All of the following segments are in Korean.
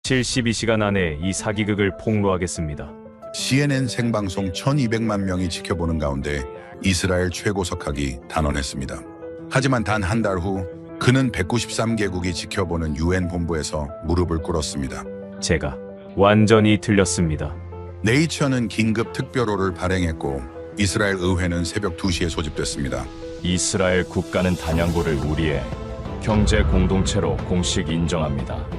72시간 안에 이 사기극을 폭로하겠습니다. CNN 생방송 1200만 명이 지켜보는 가운데 이스라엘 최고 석학이 단언했습니다. 하지만 단 한 달 후 그는 193개국이 지켜보는 UN 본부에서 무릎을 꿇었습니다. 제가 완전히 틀렸습니다. 네이처는 긴급 특별호를 발행했고 이스라엘 의회는 새벽 2시에 소집됐습니다. 이스라엘 국가는 단양고를 우리의 경제 공동체로 공식 인정합니다.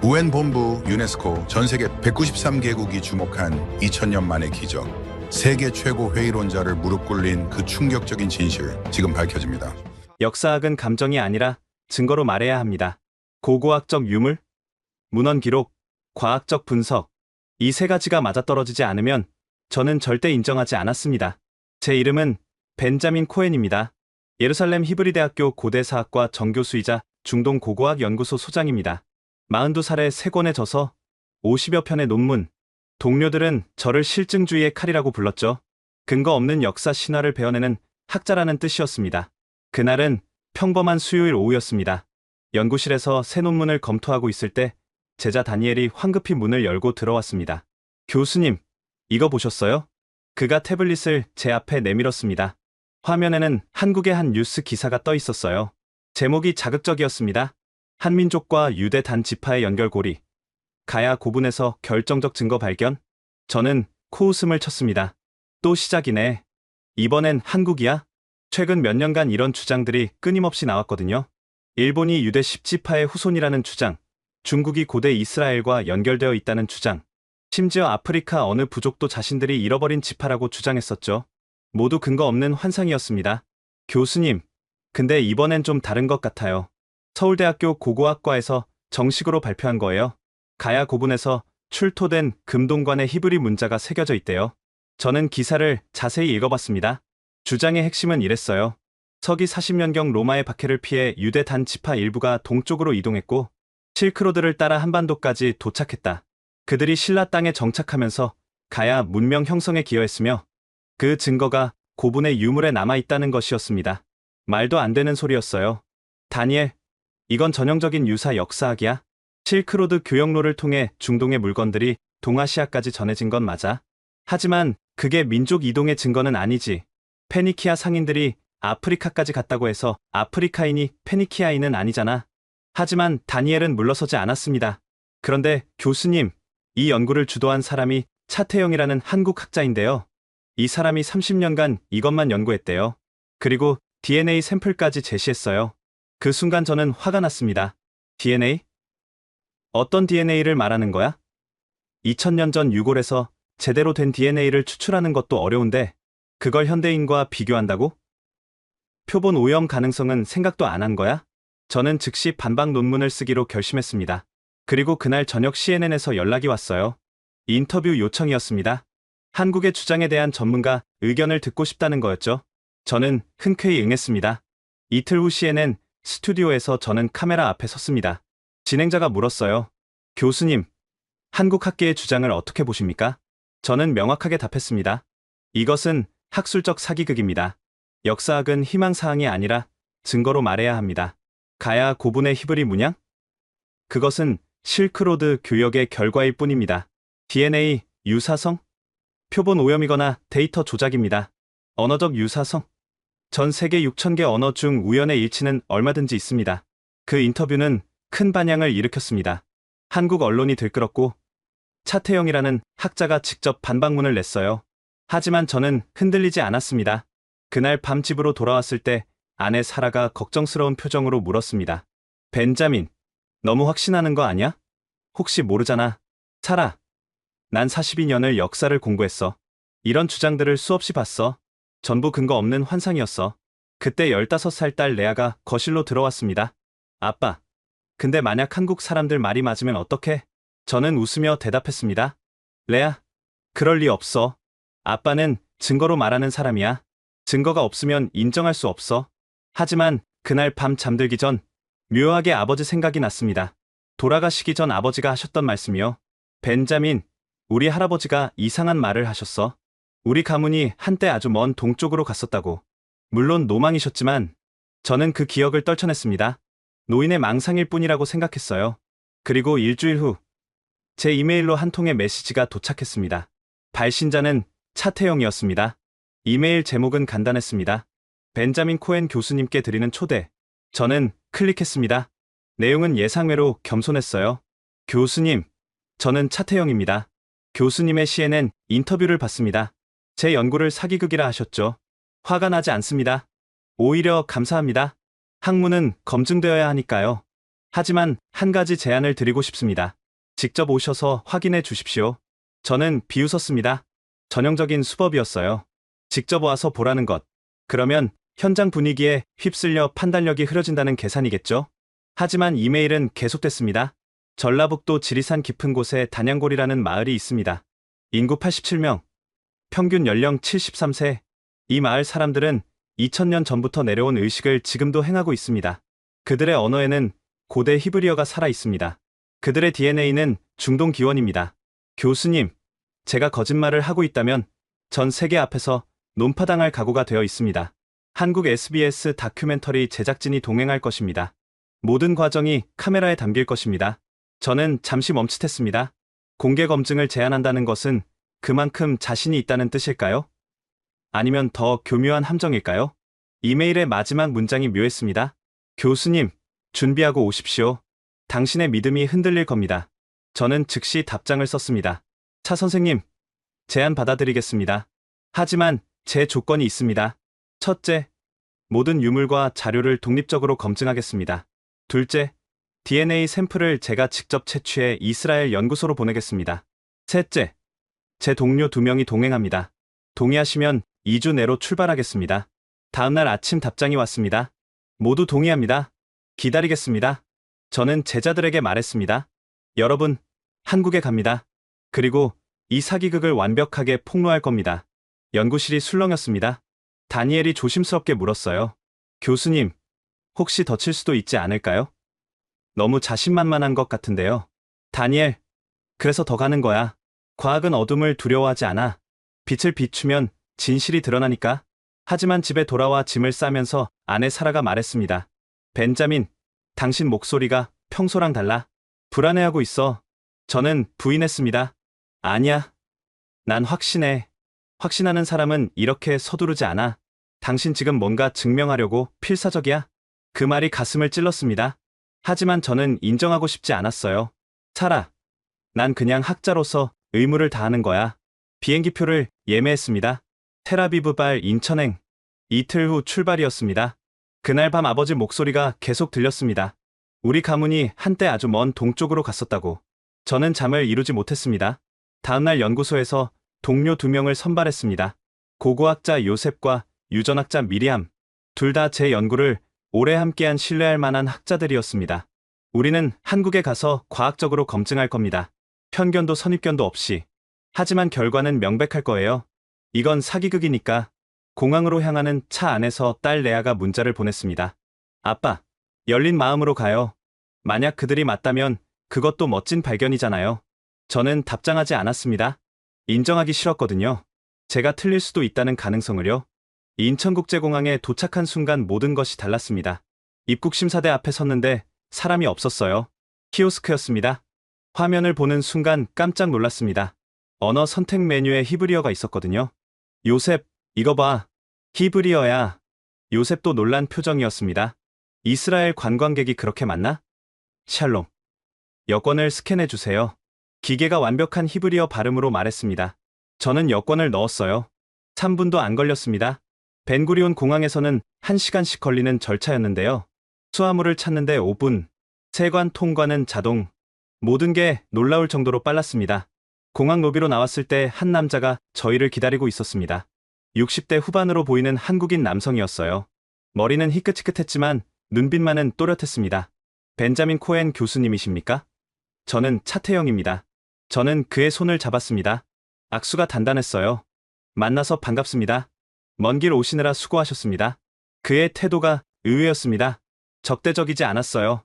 UN 본부, 유네스코, 전 세계 193개국이 주목한 2000년 만의 기적. 세계 최고 회의론자를 무릎 꿇린 그 충격적인 진실, 지금 밝혀집니다. 역사학은 감정이 아니라 증거로 말해야 합니다. 고고학적 유물, 문헌 기록, 과학적 분석, 이 세 가지가 맞아떨어지지 않으면 저는 절대 인정하지 않았습니다. 제 이름은 벤자민 코엔입니다. 예루살렘 히브리대학교 고대사학과 정교수이자 중동 고고학 연구소 소장입니다. 42살에 3권의 저서, 50여 편의 논문, 동료들은 저를 실증주의의 칼이라고 불렀죠. 근거 없는 역사 신화를 베어내는 학자라는 뜻이었습니다. 그날은 평범한 수요일 오후였습니다. 연구실에서 새 논문을 검토하고 있을 때 제자 다니엘이 황급히 문을 열고 들어왔습니다. 교수님, 이거 보셨어요? 그가 태블릿을 제 앞에 내밀었습니다. 화면에는 한국의 한 뉴스 기사가 떠 있었어요. 제목이 자극적이었습니다. 한민족과 유대 단 지파의 연결고리. 가야 고분에서 결정적 증거 발견? 저는 코웃음을 쳤습니다. 또 시작이네. 이번엔 한국이야? 최근 몇 년간 이런 주장들이 끊임없이 나왔거든요. 일본이 유대 10지파의 후손이라는 주장, 중국이 고대 이스라엘과 연결되어 있다는 주장, 심지어 아프리카 어느 부족도 자신들이 잃어버린 지파라고 주장했었죠. 모두 근거 없는 환상이었습니다. 교수님, 근데 이번엔 좀 다른 것 같아요. 서울대학교 고고학과에서 정식으로 발표한 거예요. 가야 고분에서 출토된 금동관의 히브리 문자가 새겨져 있대요. 저는 기사를 자세히 읽어봤습니다. 주장의 핵심은 이랬어요. 서기 40년경 로마의 박해를 피해 유대 단 지파 일부가 동쪽으로 이동했고 실크로드를 따라 한반도까지 도착했다. 그들이 신라 땅에 정착하면서 가야 문명 형성에 기여했으며 그 증거가 고분의 유물에 남아있다는 것이었습니다. 말도 안 되는 소리였어요. 다니엘, 이건 전형적인 유사 역사학이야. 실크로드 교역로를 통해 중동의 물건들이 동아시아까지 전해진 건 맞아. 하지만 그게 민족 이동의 증거는 아니지. 페니키아 상인들이 아프리카까지 갔다고 해서 아프리카인이 페니키아인은 아니잖아. 하지만 다니엘은 물러서지 않았습니다. 그런데 교수님, 이 연구를 주도한 사람이 차태영이라는 한국 학자인데요. 이 사람이 30년간 이것만 연구했대요. 그리고 DNA 샘플까지 제시했어요. 그 순간 저는 화가 났습니다. DNA? 어떤 DNA를 말하는 거야? 2000년 전 유골에서 제대로 된 DNA를 추출하는 것도 어려운데 그걸 현대인과 비교한다고? 표본 오염 가능성은 생각도 안 한 거야? 저는 즉시 반박 논문을 쓰기로 결심했습니다. 그리고 그날 저녁 CNN에서 연락이 왔어요. 인터뷰 요청이었습니다. 한국의 주장에 대한 전문가 의견을 듣고 싶다는 거였죠. 저는 흔쾌히 응했습니다. 이틀 후 CNN 스튜디오에서 저는 카메라 앞에 섰습니다. 진행자가 물었어요. 교수님, 한국 학계의 주장을 어떻게 보십니까? 저는 명확하게 답했습니다. 이것은 학술적 사기극입니다. 역사학은 희망사항이 아니라 증거로 말해야 합니다. 가야 고분의 히브리 문양? 그것은 실크로드 교역의 결과일 뿐입니다. DNA 유사성? 표본 오염이거나 데이터 조작입니다. 언어적 유사성? 전 세계 6,000개 언어 중 우연의 일치는 얼마든지 있습니다. 그 인터뷰는 큰 반향을 일으켰습니다. 한국 언론이 들끓었고 차태영이라는 학자가 직접 반박문을 냈어요. 하지만 저는 흔들리지 않았습니다. 그날 밤 집으로 돌아왔을 때 아내 사라가 걱정스러운 표정으로 물었습니다. 벤자민, 너무 확신하는 거 아니야? 혹시 모르잖아. 사라, 난 42년을 역사를 공부했어. 이런 주장들을 수없이 봤어. 전부 근거 없는 환상이었어. 그때 15살 딸 레아가 거실로 들어왔습니다. 아빠, 근데 만약 한국 사람들 말이 맞으면 어떡해? 저는 웃으며 대답했습니다. 레아, 그럴 리 없어. 아빠는 증거로 말하는 사람이야. 증거가 없으면 인정할 수 없어. 하지만 그날 밤 잠들기 전 묘하게 아버지 생각이 났습니다. 돌아가시기 전 아버지가 하셨던 말씀이요. 벤자민, 우리 할아버지가 이상한 말을 하셨어. 우리 가문이 한때 아주 먼 동쪽으로 갔었다고. 물론 노망이셨지만 저는 그 기억을 떨쳐냈습니다. 노인의 망상일 뿐이라고 생각했어요. 그리고 일주일 후 제 이메일로 한 통의 메시지가 도착했습니다. 발신자는 차태영이었습니다. 이메일 제목은 간단했습니다. 벤자민 코엔 교수님께 드리는 초대. 저는 클릭했습니다. 내용은 예상외로 겸손했어요. 교수님, 저는 차태영입니다. 교수님의 CNN 인터뷰를 봤습니다. 제 연구를 사기극이라 하셨죠. 화가 나지 않습니다. 오히려 감사합니다. 학문은 검증되어야 하니까요. 하지만 한 가지 제안을 드리고 싶습니다. 직접 오셔서 확인해 주십시오. 저는 비웃었습니다. 전형적인 수법이었어요. 직접 와서 보라는 것. 그러면 현장 분위기에 휩쓸려 판단력이 흐려진다는 계산이겠죠? 하지만 이메일은 계속됐습니다. 전라북도 지리산 깊은 곳에 단양골이라는 마을이 있습니다. 인구 87명, 평균 연령 73세. 이 마을 사람들은 2000년 전부터 내려온 의식을 지금도 행하고 있습니다. 그들의 언어에는 고대 히브리어가 살아 있습니다. 그들의 DNA는 중동 기원입니다. 교수님, 제가 거짓말을 하고 있다면 전 세계 앞에서 논파당할 각오가 되어 있습니다. 한국 SBS 다큐멘터리 제작진이 동행할 것입니다. 모든 과정이 카메라에 담길 것입니다. 저는 잠시 멈칫했습니다. 공개 검증을 제안한다는 것은 그만큼 자신이 있다는 뜻일까요? 아니면 더 교묘한 함정일까요? 이메일의 마지막 문장이 묘했습니다. 교수님, 준비하고 오십시오. 당신의 믿음이 흔들릴 겁니다. 저는 즉시 답장을 썼습니다. 차 선생님, 제안 받아들이겠습니다. 하지만 제 조건이 있습니다. 첫째, 모든 유물과 자료를 독립적으로 검증하겠습니다. 둘째, DNA 샘플을 제가 직접 채취해 이스라엘 연구소로 보내겠습니다. 셋째, 제 동료 2명이 동행합니다. 동의하시면 2주 내로 출발하겠습니다. 다음날 아침 답장이 왔습니다. 모두 동의합니다. 기다리겠습니다. 저는 제자들에게 말했습니다. 여러분, 한국에 갑니다. 그리고 이 사기극을 완벽하게 폭로할 겁니다. 연구실이 술렁였습니다. 다니엘이 조심스럽게 물었어요. 교수님, 혹시 덧칠 수도 있지 않을까요? 너무 자신만만한 것 같은데요. 다니엘, 그래서 더 가는 거야. 과학은 어둠을 두려워하지 않아. 빛을 비추면 진실이 드러나니까. 하지만 집에 돌아와 짐을 싸면서 아내 사라가 말했습니다. 벤자민, 당신 목소리가 평소랑 달라. 불안해하고 있어. 저는 부인했습니다. 아니야. 난 확신해. 확신하는 사람은 이렇게 서두르지 않아. 당신 지금 뭔가 증명하려고 필사적이야. 그 말이 가슴을 찔렀습니다. 하지만 저는 인정하고 싶지 않았어요. 사라, 난 그냥 학자로서 의무를 다하는 거야. 비행기표를 예매했습니다. 테라비브 발 인천행. 이틀 후 출발이었습니다. 그날 밤 아버지 목소리가 계속 들렸습니다. 우리 가문이 한때 아주 먼 동쪽으로 갔었다고. 저는 잠을 이루지 못했습니다. 다음날 연구소에서 동료 2명을 선발했습니다. 고고학자 요셉과 유전학자 미리암. 둘 다 제 연구를 오래 함께한 신뢰할 만한 학자들이었습니다. 우리는 한국에 가서 과학적으로 검증할 겁니다. 편견도 선입견도 없이. 하지만 결과는 명백할 거예요. 이건 사기극이니까. 공항으로 향하는 차 안에서 딸 레아가 문자를 보냈습니다. 아빠, 열린 마음으로 가요. 만약 그들이 맞다면 그것도 멋진 발견이잖아요. 저는 답장하지 않았습니다. 인정하기 싫었거든요. 제가 틀릴 수도 있다는 가능성을요. 인천국제공항에 도착한 순간 모든 것이 달랐습니다. 입국심사대 앞에 섰는데 사람이 없었어요. 키오스크였습니다. 화면을 보는 순간 깜짝 놀랐습니다. 언어 선택 메뉴에 히브리어가 있었거든요. 요셉, 이거 봐. 히브리어야. 요셉도 놀란 표정이었습니다. 이스라엘 관광객이 그렇게 많나? 샬롬. 여권을 스캔해 주세요. 기계가 완벽한 히브리어 발음으로 말했습니다. 저는 여권을 넣었어요. 3분도 안 걸렸습니다. 벤구리온 공항에서는 1시간씩 걸리는 절차였는데요. 수화물을 찾는데 5분. 세관 통과는 자동. 모든 게 놀라울 정도로 빨랐습니다. 공항 로비로 나왔을 때 한 남자가 저희를 기다리고 있었습니다. 60대 후반으로 보이는 한국인 남성이었어요. 머리는 희끗희끗했지만 눈빛만은 또렷했습니다. 벤자민 코엔 교수님이십니까? 저는 차태영입니다. 저는 그의 손을 잡았습니다. 악수가 단단했어요. 만나서 반갑습니다. 먼 길 오시느라 수고하셨습니다. 그의 태도가 의외였습니다. 적대적이지 않았어요.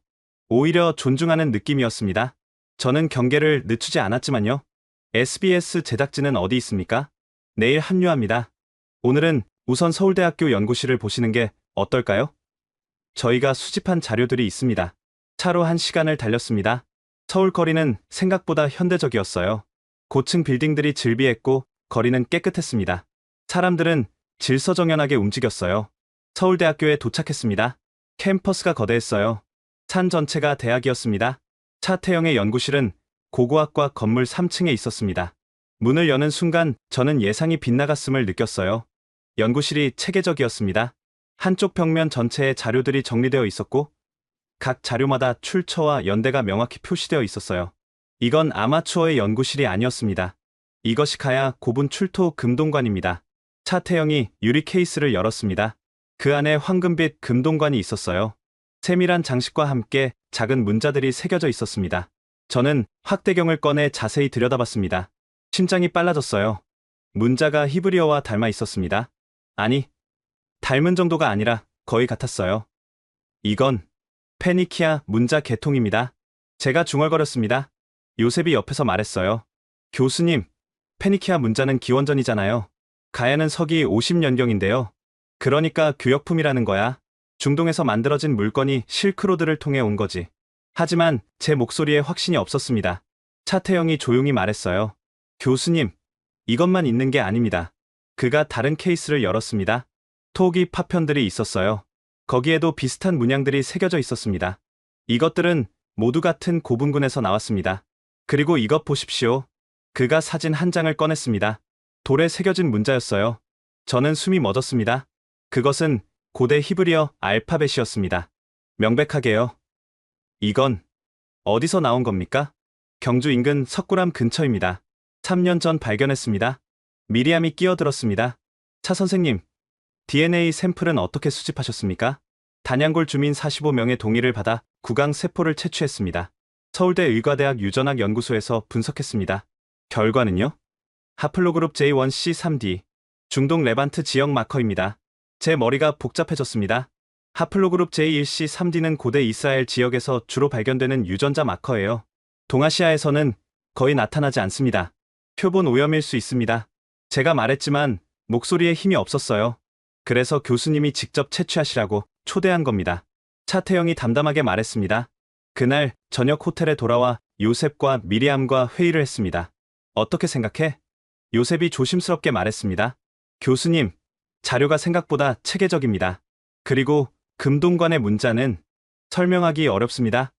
오히려 존중하는 느낌이었습니다. 저는 경계를 늦추지 않았지만요. SBS 제작진은 어디 있습니까? 내일 합류합니다. 오늘은 우선 서울대학교 연구실을 보시는 게 어떨까요? 저희가 수집한 자료들이 있습니다. 차로 1시간을 달렸습니다. 서울 거리는 생각보다 현대적이었어요. 고층 빌딩들이 즐비했고 거리는 깨끗했습니다. 사람들은 질서정연하게 움직였어요. 서울대학교에 도착했습니다. 캠퍼스가 거대했어요. 산 전체가 대학이었습니다. 차태영의 연구실은 고고학과 건물 3층에 있었습니다. 문을 여는 순간 저는 예상이 빗나갔음을 느꼈어요. 연구실이 체계적이었습니다. 한쪽 벽면 전체에 자료들이 정리되어 있었고 각 자료마다 출처와 연대가 명확히 표시되어 있었어요. 이건 아마추어의 연구실이 아니었습니다. 이것이 가야 고분 출토 금동관입니다. 차태영이 유리 케이스를 열었습니다. 그 안에 황금빛 금동관이 있었어요. 세밀한 장식과 함께 작은 문자들이 새겨져 있었습니다. 저는 확대경을 꺼내 자세히 들여다봤습니다. 심장이 빨라졌어요. 문자가 히브리어와 닮아 있었습니다. 아니, 닮은 정도가 아니라 거의 같았어요. 이건 페니키아 문자 계통입니다. 제가 중얼거렸습니다. 요셉이 옆에서 말했어요. 교수님, 페니키아 문자는 기원전이잖아요. 가야는 서기 50년경인데요. 그러니까 교역품이라는 거야. 중동에서 만들어진 물건이 실크로드를 통해 온 거지. 하지만 제 목소리에 확신이 없었습니다. 차태영이 조용히 말했어요. 교수님, 이것만 있는 게 아닙니다. 그가 다른 케이스를 열었습니다. 토기 파편들이 있었어요. 거기에도 비슷한 문양들이 새겨져 있었습니다. 이것들은 모두 같은 고분군에서 나왔습니다. 그리고 이것 보십시오. 그가 사진 한 장을 꺼냈습니다. 돌에 새겨진 문자였어요. 저는 숨이 멎었습니다. 그것은 고대 히브리어 알파벳이었습니다. 명백하게요. 이건 어디서 나온 겁니까? 경주 인근 석굴암 근처입니다. 3년 전 발견했습니다. 미리암이 끼어들었습니다. 차 선생님, DNA 샘플은 어떻게 수집하셨습니까? 단양골 주민 45명의 동의를 받아 구강 세포를 채취했습니다. 서울대 의과대학 유전학 연구소에서 분석했습니다. 결과는요? 하플로그룹 J1C3D, 중동 레반트 지역 마커입니다. 제 머리가 복잡해졌습니다. 하플로그룹 J1C3D는 고대 이스라엘 지역에서 주로 발견되는 유전자 마커예요. 동아시아에서는 거의 나타나지 않습니다. 표본 오염일 수 있습니다. 제가 말했지만 목소리에 힘이 없었어요. 그래서 교수님이 직접 채취하시라고 초대한 겁니다. 차태영이 담담하게 말했습니다. 그날 저녁 호텔에 돌아와 요셉과 미리암과 회의를 했습니다. 어떻게 생각해? 요셉이 조심스럽게 말했습니다. 교수님, 자료가 생각보다 체계적입니다. 그리고 금동관의 문자는 설명하기 어렵습니다.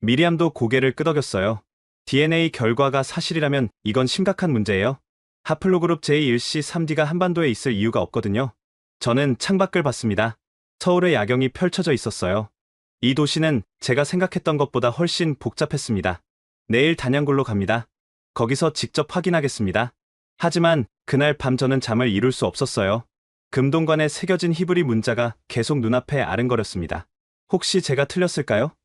미리암도 고개를 끄덕였어요. DNA 결과가 사실이라면 이건 심각한 문제예요. 하플로그룹 J1C3D가 한반도에 있을 이유가 없거든요. 저는 창밖을 봤습니다. 서울의 야경이 펼쳐져 있었어요. 이 도시는 제가 생각했던 것보다 훨씬 복잡했습니다. 내일 단양굴로 갑니다. 거기서 직접 확인하겠습니다. 하지만 그날 밤 저는 잠을 이룰 수 없었어요. 금동관에 새겨진 히브리 문자가 계속 눈앞에 아른거렸습니다. 혹시 제가 틀렸을까요?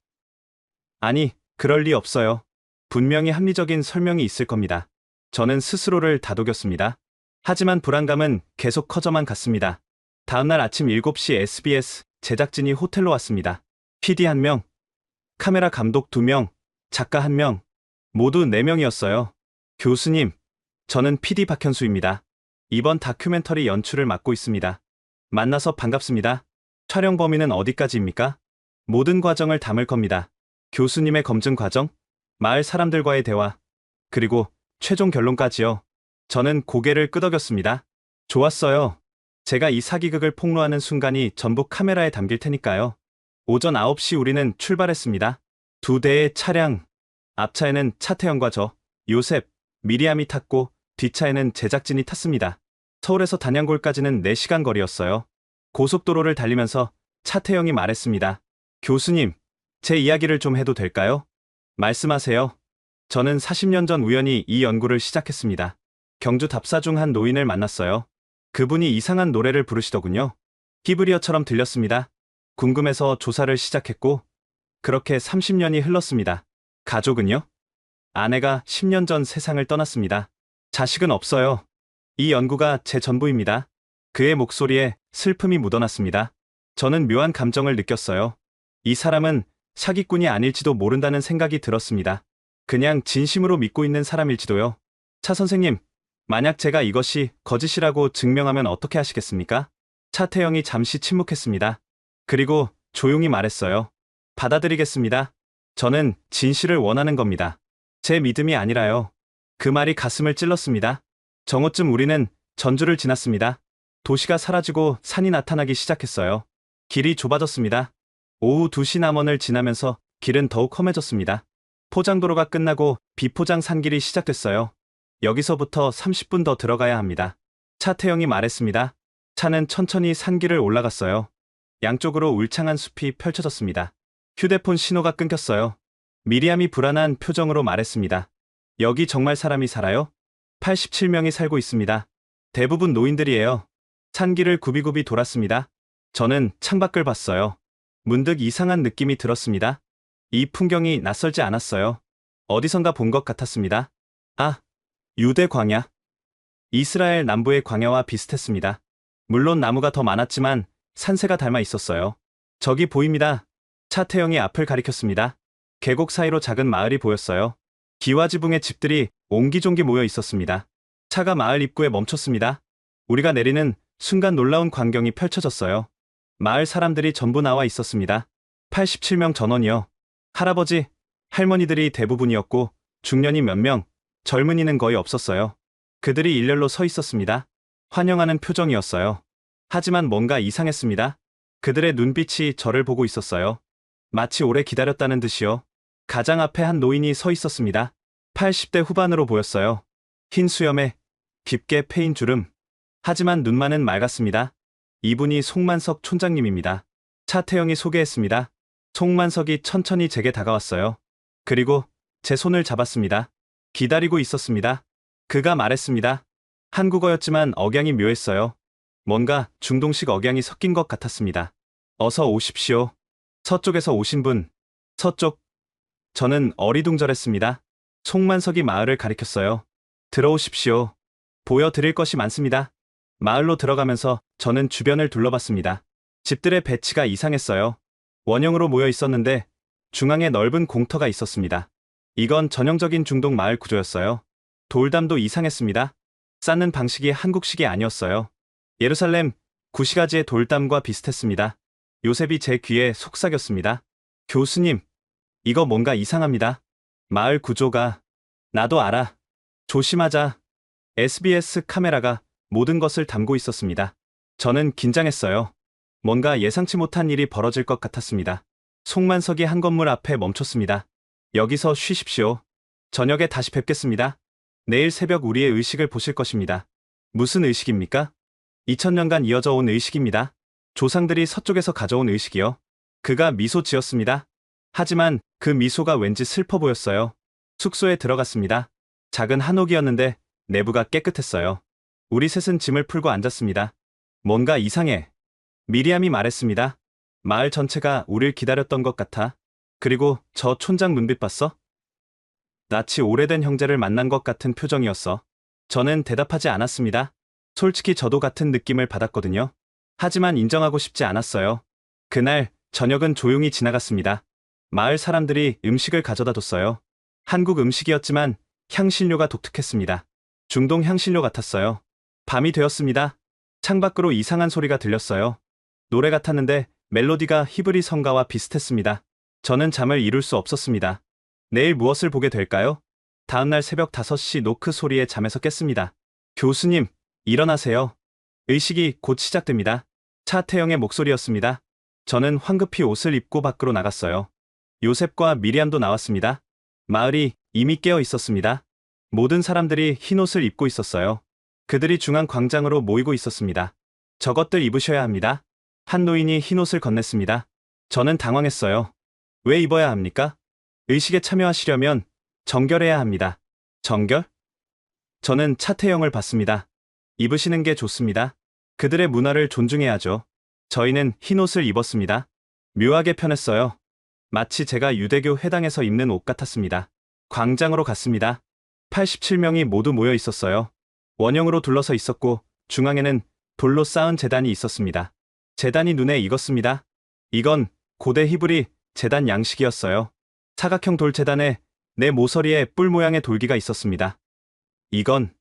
아니, 그럴 리 없어요. 분명히 합리적인 설명이 있을 겁니다. 저는 스스로를 다독였습니다. 하지만 불안감은 계속 커져만 갔습니다. 다음날 아침 7시 SBS 제작진이 호텔로 왔습니다. PD 1명, 카메라 감독 2명, 작가 1명, 모두 4명이었어요. 교수님, 저는 PD 박현수입니다. 이번 다큐멘터리 연출을 맡고 있습니다. 만나서 반갑습니다. 촬영 범위는 어디까지입니까? 모든 과정을 담을 겁니다. 교수님의 검증 과정, 마을 사람들과의 대화, 그리고 최종 결론까지요. 저는 고개를 끄덕였습니다. 좋았어요. 제가 이 사기극을 폭로하는 순간이 전부 카메라에 담길 테니까요. 오전 9시 우리는 출발했습니다. 2대의 차량, 앞차에는 차태영과 저, 요셉, 미리암이 탔고 뒷차에는 제작진이 탔습니다. 서울에서 단양골까지는 4시간 거리였어요. 고속도로를 달리면서 차태영이 말했습니다. 교수님, 제 이야기를 좀 해도 될까요? 말씀하세요. 저는 40년 전 우연히 이 연구를 시작했습니다. 경주 답사 중 한 노인을 만났어요. 그분이 이상한 노래를 부르시더군요. 히브리어처럼 들렸습니다. 궁금해서 조사를 시작했고 그렇게 30년이 흘렀습니다. 가족은요? 아내가 10년 전 세상을 떠났습니다. 자식은 없어요. 이 연구가 제 전부입니다. 그의 목소리에 슬픔이 묻어났습니다. 저는 묘한 감정을 느꼈어요. 이 사람은 사기꾼이 아닐지도 모른다는 생각이 들었습니다. 그냥 진심으로 믿고 있는 사람일지도요. 차 선생님, 만약 제가 이것이 거짓이라고 증명하면 어떻게 하시겠습니까? 차태영이 잠시 침묵했습니다. 그리고 조용히 말했어요. 받아들이겠습니다. 저는 진실을 원하는 겁니다. 제 믿음이 아니라요. 그 말이 가슴을 찔렀습니다. 정오쯤 우리는 전주를 지났습니다. 도시가 사라지고 산이 나타나기 시작했어요. 길이 좁아졌습니다. 오후 2시 남원을 지나면서 길은 더욱 험해졌습니다. 포장도로가 끝나고 비포장 산길이 시작됐어요. 여기서부터 30분 더 들어가야 합니다. 차태영이 말했습니다. 차는 천천히 산길을 올라갔어요. 양쪽으로 울창한 숲이 펼쳐졌습니다. 휴대폰 신호가 끊겼어요. 미리암이 불안한 표정으로 말했습니다. 여기 정말 사람이 살아요? 87명이 살고 있습니다. 대부분 노인들이에요. 산길을 굽이굽이 돌았습니다. 저는 창밖을 봤어요. 문득 이상한 느낌이 들었습니다. 이 풍경이 낯설지 않았어요. 어디선가 본 것 같았습니다. 아, 유대 광야. 이스라엘 남부의 광야와 비슷했습니다. 물론 나무가 더 많았지만 산새가 닮아 있었어요. 저기 보입니다. 차태영이 앞을 가리켰습니다. 계곡 사이로 작은 마을이 보였어요. 기와지붕의 집들이 옹기종기 모여 있었습니다. 차가 마을 입구에 멈췄습니다. 우리가 내리는 순간 놀라운 광경이 펼쳐졌어요. 마을 사람들이 전부 나와 있었습니다. 87명 전원이요. 할아버지, 할머니들이 대부분이었고 중년이 몇 명, 젊은이는 거의 없었어요. 그들이 일렬로 서 있었습니다. 환영하는 표정이었어요. 하지만 뭔가 이상했습니다. 그들의 눈빛이 저를 보고 있었어요. 마치 오래 기다렸다는 듯이요. 가장 앞에 한 노인이 서 있었습니다. 80대 후반으로 보였어요. 흰 수염에 깊게 패인 주름. 하지만 눈만은 맑았습니다. 이분이 송만석 촌장님입니다. 차태영이 소개했습니다. 송만석이 천천히 제게 다가왔어요. 그리고 제 손을 잡았습니다. 기다리고 있었습니다. 그가 말했습니다. 한국어였지만 억양이 묘했어요. 뭔가 중동식 억양이 섞인 것 같았습니다. 어서 오십시오. 서쪽에서 오신 분. 서쪽. 저는 어리둥절했습니다. 송만석이 마을을 가리켰어요. 들어오십시오. 보여드릴 것이 많습니다. 마을로 들어가면서 저는 주변을 둘러봤습니다. 집들의 배치가 이상했어요. 원형으로 모여 있었는데 중앙에 넓은 공터가 있었습니다. 이건 전형적인 중동 마을 구조였어요. 돌담도 이상했습니다. 쌓는 방식이 한국식이 아니었어요. 예루살렘 구시가지의 돌담과 비슷했습니다. 요셉이 제 귀에 속삭였습니다. 교수님, 이거 뭔가 이상합니다. 마을 구조가. 나도 알아. 조심하자. SBS 카메라가 모든 것을 담고 있었습니다. 저는 긴장했어요. 뭔가 예상치 못한 일이 벌어질 것 같았습니다. 송만석이 한 건물 앞에 멈췄습니다. 여기서 쉬십시오. 저녁에 다시 뵙겠습니다. 내일 새벽 우리의 의식을 보실 것입니다. 무슨 의식입니까? 2000년간 이어져 온 의식입니다. 조상들이 서쪽에서 가져온 의식이요. 그가 미소 지었습니다. 하지만 그 미소가 왠지 슬퍼 보였어요. 숙소에 들어갔습니다. 작은 한옥이었는데 내부가 깨끗했어요. 우리 셋은 짐을 풀고 앉았습니다. 뭔가 이상해. 미리암이 말했습니다. 마을 전체가 우릴 기다렸던 것 같아. 그리고 저 촌장 눈빛 봤어? 낯이 오래된 형제를 만난 것 같은 표정이었어. 저는 대답하지 않았습니다. 솔직히 저도 같은 느낌을 받았거든요. 하지만 인정하고 싶지 않았어요. 그날 저녁은 조용히 지나갔습니다. 마을 사람들이 음식을 가져다 줬어요. 한국 음식이었지만 향신료가 독특했습니다. 중동 향신료 같았어요. 밤이 되었습니다. 창밖으로 이상한 소리가 들렸어요. 노래 같았는데 멜로디가 히브리 성가와 비슷했습니다. 저는 잠을 이룰 수 없었습니다. 내일 무엇을 보게 될까요? 다음날 새벽 5시 노크 소리에 잠에서 깼습니다. 교수님, 일어나세요. 의식이 곧 시작됩니다. 차태영의 목소리였습니다. 저는 황급히 옷을 입고 밖으로 나갔어요. 요셉과 미리암도 나왔습니다. 마을이 이미 깨어 있었습니다. 모든 사람들이 흰 옷을 입고 있었어요. 그들이 중앙 광장으로 모이고 있었습니다. 저것들 입으셔야 합니다. 한 노인이 흰 옷을 건넸습니다. 저는 당황했어요. 왜 입어야 합니까? 의식에 참여하시려면 정결해야 합니다. 정결? 저는 차태영을 봤습니다. 입으시는 게 좋습니다. 그들의 문화를 존중해야죠. 저희는 흰 옷을 입었습니다. 묘하게 편했어요. 마치 제가 유대교 회당에서 입는 옷 같았습니다. 광장으로 갔습니다. 87명이 모두 모여 있었어요. 원형으로 둘러서 있었고 중앙에는 돌로 쌓은 제단이 있었습니다. 제단이 눈에 익었습니다. 이건 고대 히브리 제단 양식이었어요. 사각형 돌 제단에 내 모서리에 뿔 모양의 돌기가 있었습니다. 이건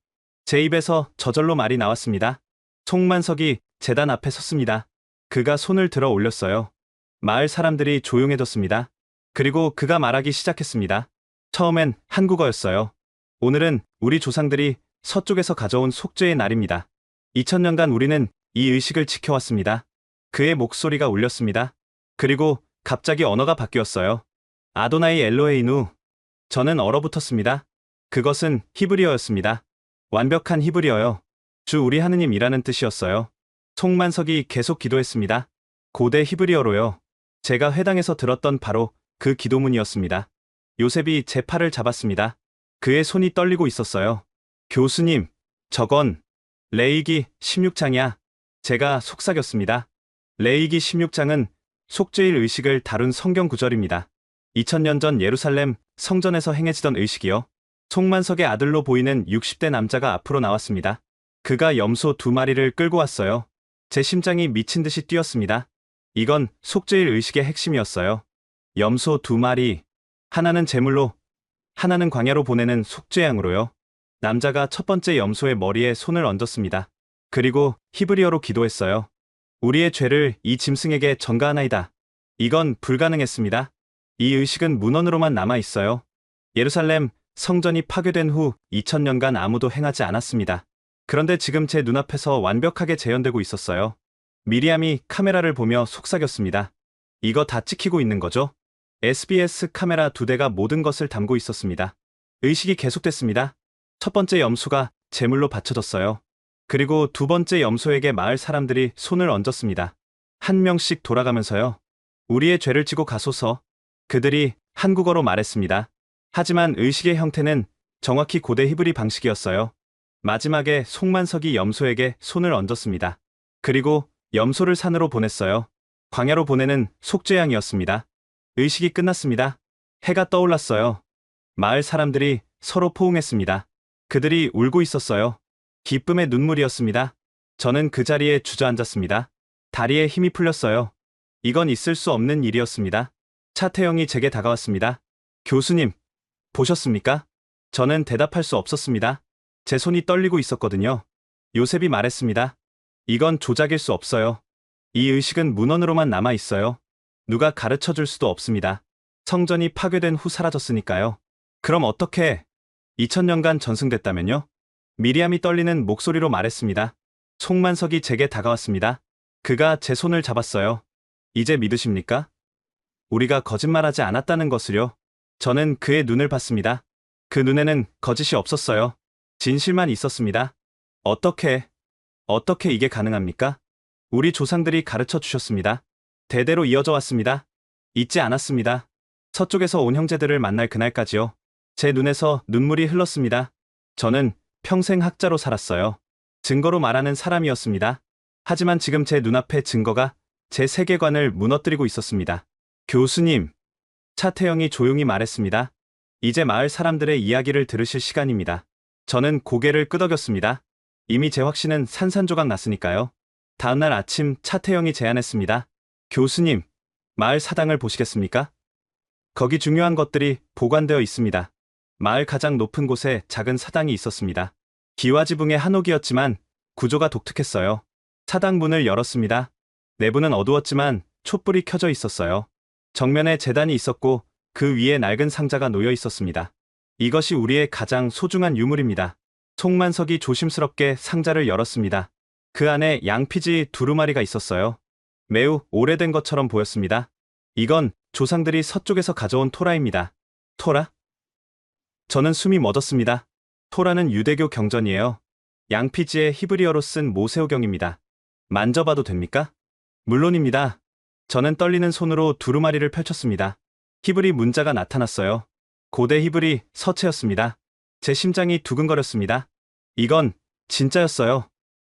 제 입에서 저절로 말이 나왔습니다. 송만석이 제단 앞에 섰습니다. 그가 손을 들어 올렸어요. 마을 사람들이 조용해졌습니다. 그리고 그가 말하기 시작했습니다. 처음엔 한국어였어요. 오늘은 우리 조상들이 서쪽에서 가져온 속죄의 날입니다. 2000년간 우리는 이 의식을 지켜왔습니다. 그의 목소리가 울렸습니다. 그리고 갑자기 언어가 바뀌었어요. 아도나이 엘로헤이누. 저는 얼어붙었습니다. 그것은 히브리어였습니다. 완벽한 히브리어요. 주 우리 하느님이라는 뜻이었어요. 송만석이 계속 기도했습니다. 고대 히브리어로요. 제가 회당에서 들었던 바로 그 기도문이었습니다. 요셉이 제 팔을 잡았습니다. 그의 손이 떨리고 있었어요. 교수님, 저건 레위기 16장이야. 제가 속삭였습니다. 레위기 16장은 속죄일 의식을 다룬 성경 구절입니다. 2000년 전 예루살렘 성전에서 행해지던 의식이요. 송만석의 아들로 보이는 60대 남자가 앞으로 나왔습니다. 그가 염소 2마리를 끌고 왔어요. 제 심장이 미친 듯이 뛰었습니다. 이건 속죄일 의식의 핵심이었어요. 염소 2마리, 하나는 제물로, 하나는 광야로 보내는 속죄양으로요. 남자가 첫 번째 염소의 머리에 손을 얹었습니다. 그리고 히브리어로 기도했어요. 우리의 죄를 이 짐승에게 전가하나이다. 이건 불가능했습니다. 이 의식은 문헌으로만 남아 있어요. 예루살렘 성전이 파괴된 후 2000년간 아무도 행하지 않았습니다. 그런데 지금 제 눈앞에서 완벽하게 재현되고 있었어요. 미리암이 카메라를 보며 속삭였습니다. 이거 다 찍히고 있는 거죠? SBS 카메라 2대가 모든 것을 담고 있었습니다. 의식이 계속됐습니다. 첫 번째 염소가 제물로 바쳐졌어요. 그리고 두 번째 염소에게 마을 사람들이 손을 얹었습니다. 한 명씩 돌아가면서요. 우리의 죄를 지고 가소서. 그들이 한국어로 말했습니다. 하지만 의식의 형태는 정확히 고대 히브리 방식이었어요. 마지막에 송만석이 염소에게 손을 얹었습니다. 그리고 염소를 산으로 보냈어요. 광야로 보내는 속죄양이었습니다. 의식이 끝났습니다. 해가 떠올랐어요. 마을 사람들이 서로 포옹했습니다. 그들이 울고 있었어요. 기쁨의 눈물이었습니다. 저는 그 자리에 주저앉았습니다. 다리에 힘이 풀렸어요. 이건 있을 수 없는 일이었습니다. 차태영이 제게 다가왔습니다. 교수님, 보셨습니까? 저는 대답할 수 없었습니다. 제 손이 떨리고 있었거든요. 요셉이 말했습니다. 이건 조작일 수 없어요. 이 의식은 문헌으로만 남아 있어요. 누가 가르쳐 줄 수도 없습니다. 성전이 파괴된 후 사라졌으니까요. 그럼 어떻게 2000년간 전승됐다면요? 미리암이 떨리는 목소리로 말했습니다. 송만석이 제게 다가왔습니다. 그가 제 손을 잡았어요. 이제 믿으십니까? 우리가 거짓말하지 않았다는 것을요. 저는 그의 눈을 봤습니다. 그 눈에는 거짓이 없었어요. 진실만 있었습니다. 어떻게 이게 가능합니까? 우리 조상들이 가르쳐 주셨습니다. 대대로 이어져 왔습니다. 잊지 않았습니다. 서쪽에서 온 형제들을 만날 그날까지요. 제 눈에서 눈물이 흘렀습니다. 저는 평생 학자로 살았어요. 증거로 말하는 사람이었습니다. 하지만 지금 제 눈앞에 증거가 제 세계관을 무너뜨리고 있었습니다. 교수님, 차태영이 조용히 말했습니다. 이제 마을 사람들의 이야기를 들으실 시간입니다. 저는 고개를 끄덕였습니다. 이미 제 확신은 산산조각 났으니까요. 다음날 아침 차태영이 제안했습니다. 교수님, 마을 사당을 보시겠습니까? 거기 중요한 것들이 보관되어 있습니다. 마을 가장 높은 곳에 작은 사당이 있었습니다. 기와지붕의 한옥이었지만 구조가 독특했어요. 사당 문을 열었습니다. 내부는 어두웠지만 촛불이 켜져 있었어요. 정면에 제단이 있었고 그 위에 낡은 상자가 놓여 있었습니다. 이것이 우리의 가장 소중한 유물입니다. 송만석이 조심스럽게 상자를 열었습니다. 그 안에 양피지 두루마리가 있었어요. 매우 오래된 것처럼 보였습니다. 이건 조상들이 서쪽에서 가져온 토라입니다. 토라? 저는 숨이 멎었습니다. 토라는 유대교 경전이에요. 양피지에 히브리어로 쓴 모세오경입니다. 만져봐도 됩니까? 물론입니다. 저는 떨리는 손으로 두루마리를 펼쳤습니다. 히브리 문자가 나타났어요. 고대 히브리 서체였습니다. 제 심장이 두근거렸습니다. 이건 진짜였어요.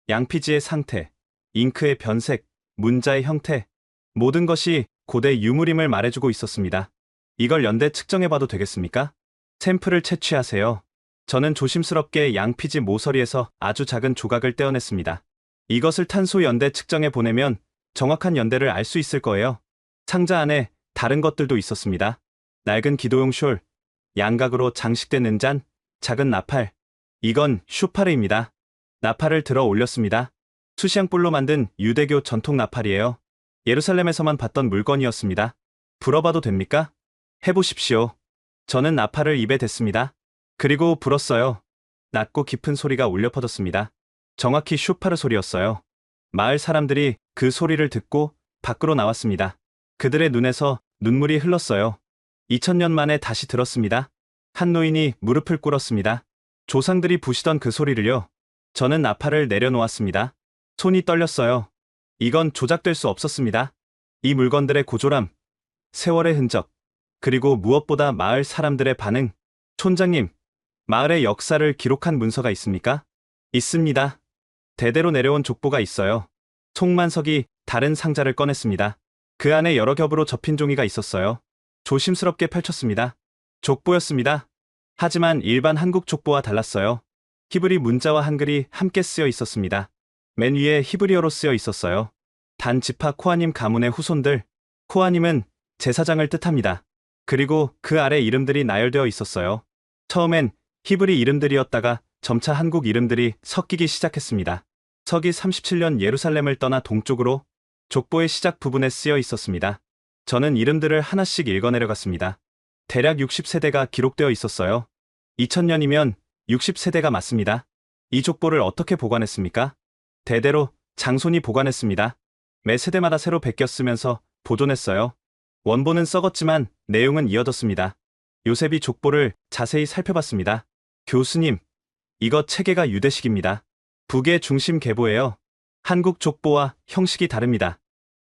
양피지의 상태, 잉크의 변색, 문자의 형태, 모든 것이 고대 유물임을 말해주고 있었습니다. 이걸 연대 측정해봐도 되겠습니까? 샘플을 채취하세요. 저는 조심스럽게 양피지 모서리에서 아주 작은 조각을 떼어냈습니다. 이것을 탄소 연대 측정해 보내면 정확한 연대를 알 수 있을 거예요. 상자 안에 다른 것들도 있었습니다. 낡은 기도용 숄, 양각으로 장식된 은잔, 작은 나팔. 이건 슈파르입니다. 나팔을 들어 올렸습니다. 수시향불로 만든 유대교 전통 나팔이에요. 예루살렘에서만 봤던 물건이었습니다. 불어봐도 됩니까? 해보십시오. 저는 나팔을 입에 댔습니다. 그리고 불었어요. 낮고 깊은 소리가 울려 퍼졌습니다. 정확히 슈파르 소리였어요. 마을 사람들이 그 소리를 듣고 밖으로 나왔습니다. 그들의 눈에서 눈물이 흘렀어요. 2000년 만에 다시 들었습니다. 한 노인이 무릎을 꿇었습니다. 조상들이 부시던 그 소리를요. 저는 나팔을 내려놓았습니다. 손이 떨렸어요. 이건 조작될 수 없었습니다. 이 물건들의 고조람, 세월의 흔적, 그리고 무엇보다 마을 사람들의 반응. 촌장님, 마을의 역사를 기록한 문서가 있습니까? 있습니다. 대대로 내려온 족보가 있어요. 송만석이 다른 상자를 꺼냈습니다. 그 안에 여러 겹으로 접힌 종이가 있었어요. 조심스럽게 펼쳤습니다. 족보였습니다. 하지만 일반 한국 족보와 달랐어요. 히브리 문자와 한글이 함께 쓰여 있었습니다. 맨 위에 히브리어로 쓰여 있었어요. 단 지파 코하님 가문의 후손들. 코하님은 제사장을 뜻합니다. 그리고 그 아래 이름들이 나열되어 있었어요. 처음엔 히브리 이름들이었다가 점차 한국 이름들이 섞이기 시작했습니다. 서기 37년 예루살렘을 떠나 동쪽으로 족보의 시작 부분에 쓰여 있었습니다. 저는 이름들을 하나씩 읽어내려갔습니다. 대략 60세대가 기록되어 있었어요. 2000년이면 60세대가 맞습니다. 이 족보를 어떻게 보관했습니까? 대대로 장손이 보관했습니다. 매 세대마다 새로 베꼈으면서 보존했어요. 원본은 썩었지만 내용은 이어졌습니다. 요셉이 족보를 자세히 살펴봤습니다. 교수님, 이거 체계가 유대식입니다. 북의 중심 계보예요. 한국 족보와 형식이 다릅니다.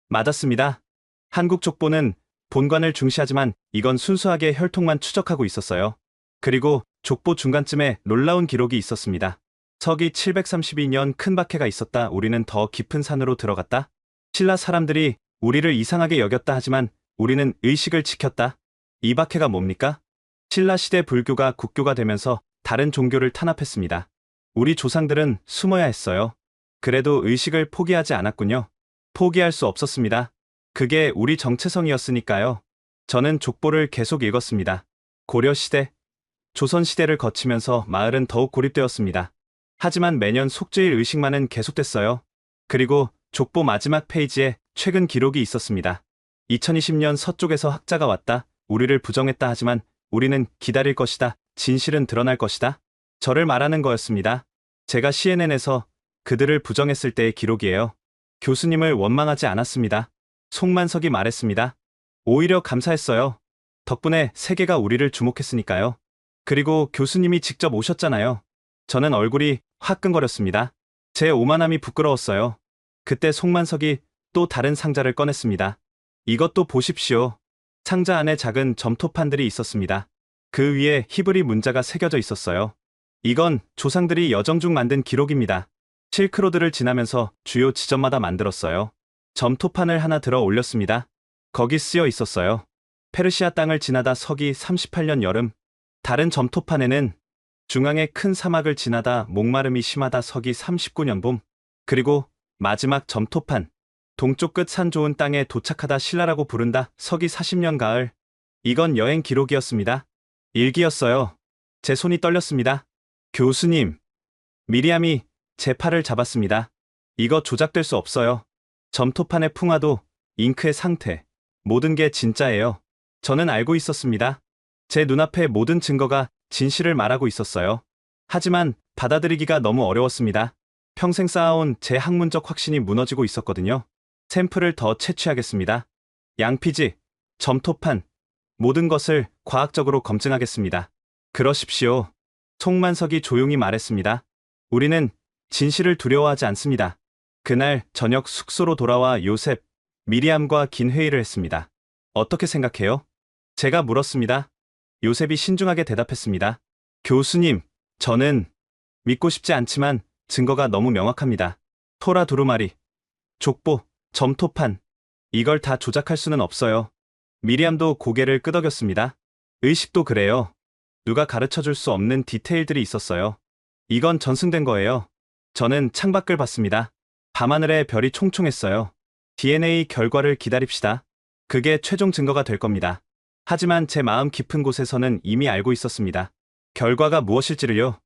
맞았습니다. 한국 족보는 본관을 중시하지만 이건 순수하게 혈통만 추적하고 있었어요. 그리고 족보 중간쯤에 놀라운 기록이 있었습니다. 서기 732년 큰 박해가 있었다. 우리는 더 깊은 산으로 들어갔다. 신라 사람들이 우리를 이상하게 여겼다 하지만 우리는 의식을 지켰다. 이 박해가 뭡니까? 신라 시대 불교가 국교가 되면서 다른 종교를 탄압했습니다. 우리 조상들은 숨어야 했어요. 그래도 의식을 포기하지 않았군요. 포기할 수 없었습니다. 그게 우리 정체성이었으니까요. 저는 족보를 계속 읽었습니다. 고려시대, 조선시대를 거치면서 마을은 더욱 고립되었습니다. 하지만 매년 속죄일 의식만은 계속됐어요. 그리고 족보 마지막 페이지에 최근 기록이 있었습니다. 2020년 서쪽에서 학자가 왔다. 우리를 부정했다 하지만 우리는 기다릴 것이다. 진실은 드러날 것이다. 저를 말하는 거였습니다. 제가 CNN에서 그들을 부정했을 때의 기록이에요. 교수님을 원망하지 않았습니다. 송만석이 말했습니다. 오히려 감사했어요. 덕분에 세계가 우리를 주목했으니까요. 그리고 교수님이 직접 오셨잖아요. 저는 얼굴이 화끈거렸습니다. 제 오만함이 부끄러웠어요. 그때 송만석이 또 다른 상자를 꺼냈습니다. 이것도 보십시오. 상자 안에 작은 점토판들이 있었습니다. 그 위에 히브리 문자가 새겨져 있었어요. 이건 조상들이 여정 중 만든 기록입니다. 실크로드를 지나면서 주요 지점마다 만들었어요. 점토판을 하나 들어 올렸습니다. 거기 쓰여 있었어요. 페르시아 땅을 지나다 서기 38년 여름. 다른 점토판에는 중앙의 큰 사막을 지나다 목마름이 심하다 서기 39년 봄. 그리고 마지막 점토판. 동쪽 끝 산 좋은 땅에 도착하다 신라라고 부른다 서기 40년 가을. 이건 여행 기록이었습니다. 일기였어요. 제 손이 떨렸습니다. 교수님. 미리암이 제 팔을 잡았습니다. 이거 조작될 수 없어요. 점토판의 풍화도, 잉크의 상태, 모든 게 진짜예요. 저는 알고 있었습니다. 제 눈앞에 모든 증거가 진실을 말하고 있었어요. 하지만 받아들이기가 너무 어려웠습니다. 평생 쌓아온 제 학문적 확신이 무너지고 있었거든요. 샘플을 더 채취하겠습니다. 양피지, 점토판, 모든 것을 과학적으로 검증하겠습니다. 그러십시오. 송만석이 조용히 말했습니다. 우리는 진실을 두려워하지 않습니다. 그날 저녁 숙소로 돌아와 요셉, 미리암과 긴 회의를 했습니다. 어떻게 생각해요? 제가 물었습니다. 요셉이 신중하게 대답했습니다. 교수님, 저는 믿고 싶지 않지만 증거가 너무 명확합니다. 토라 두루마리, 족보, 점토판, 이걸 다 조작할 수는 없어요. 미리암도 고개를 끄덕였습니다. 의식도 그래요. 누가 가르쳐줄 수 없는 디테일들이 있었어요. 이건 전승된 거예요. 저는 창밖을 봤습니다. 밤하늘에 별이 총총했어요. DNA 결과를 기다립시다. 그게 최종 증거가 될 겁니다. 하지만 제 마음 깊은 곳에서는 이미 알고 있었습니다. 결과가 무엇일지를요.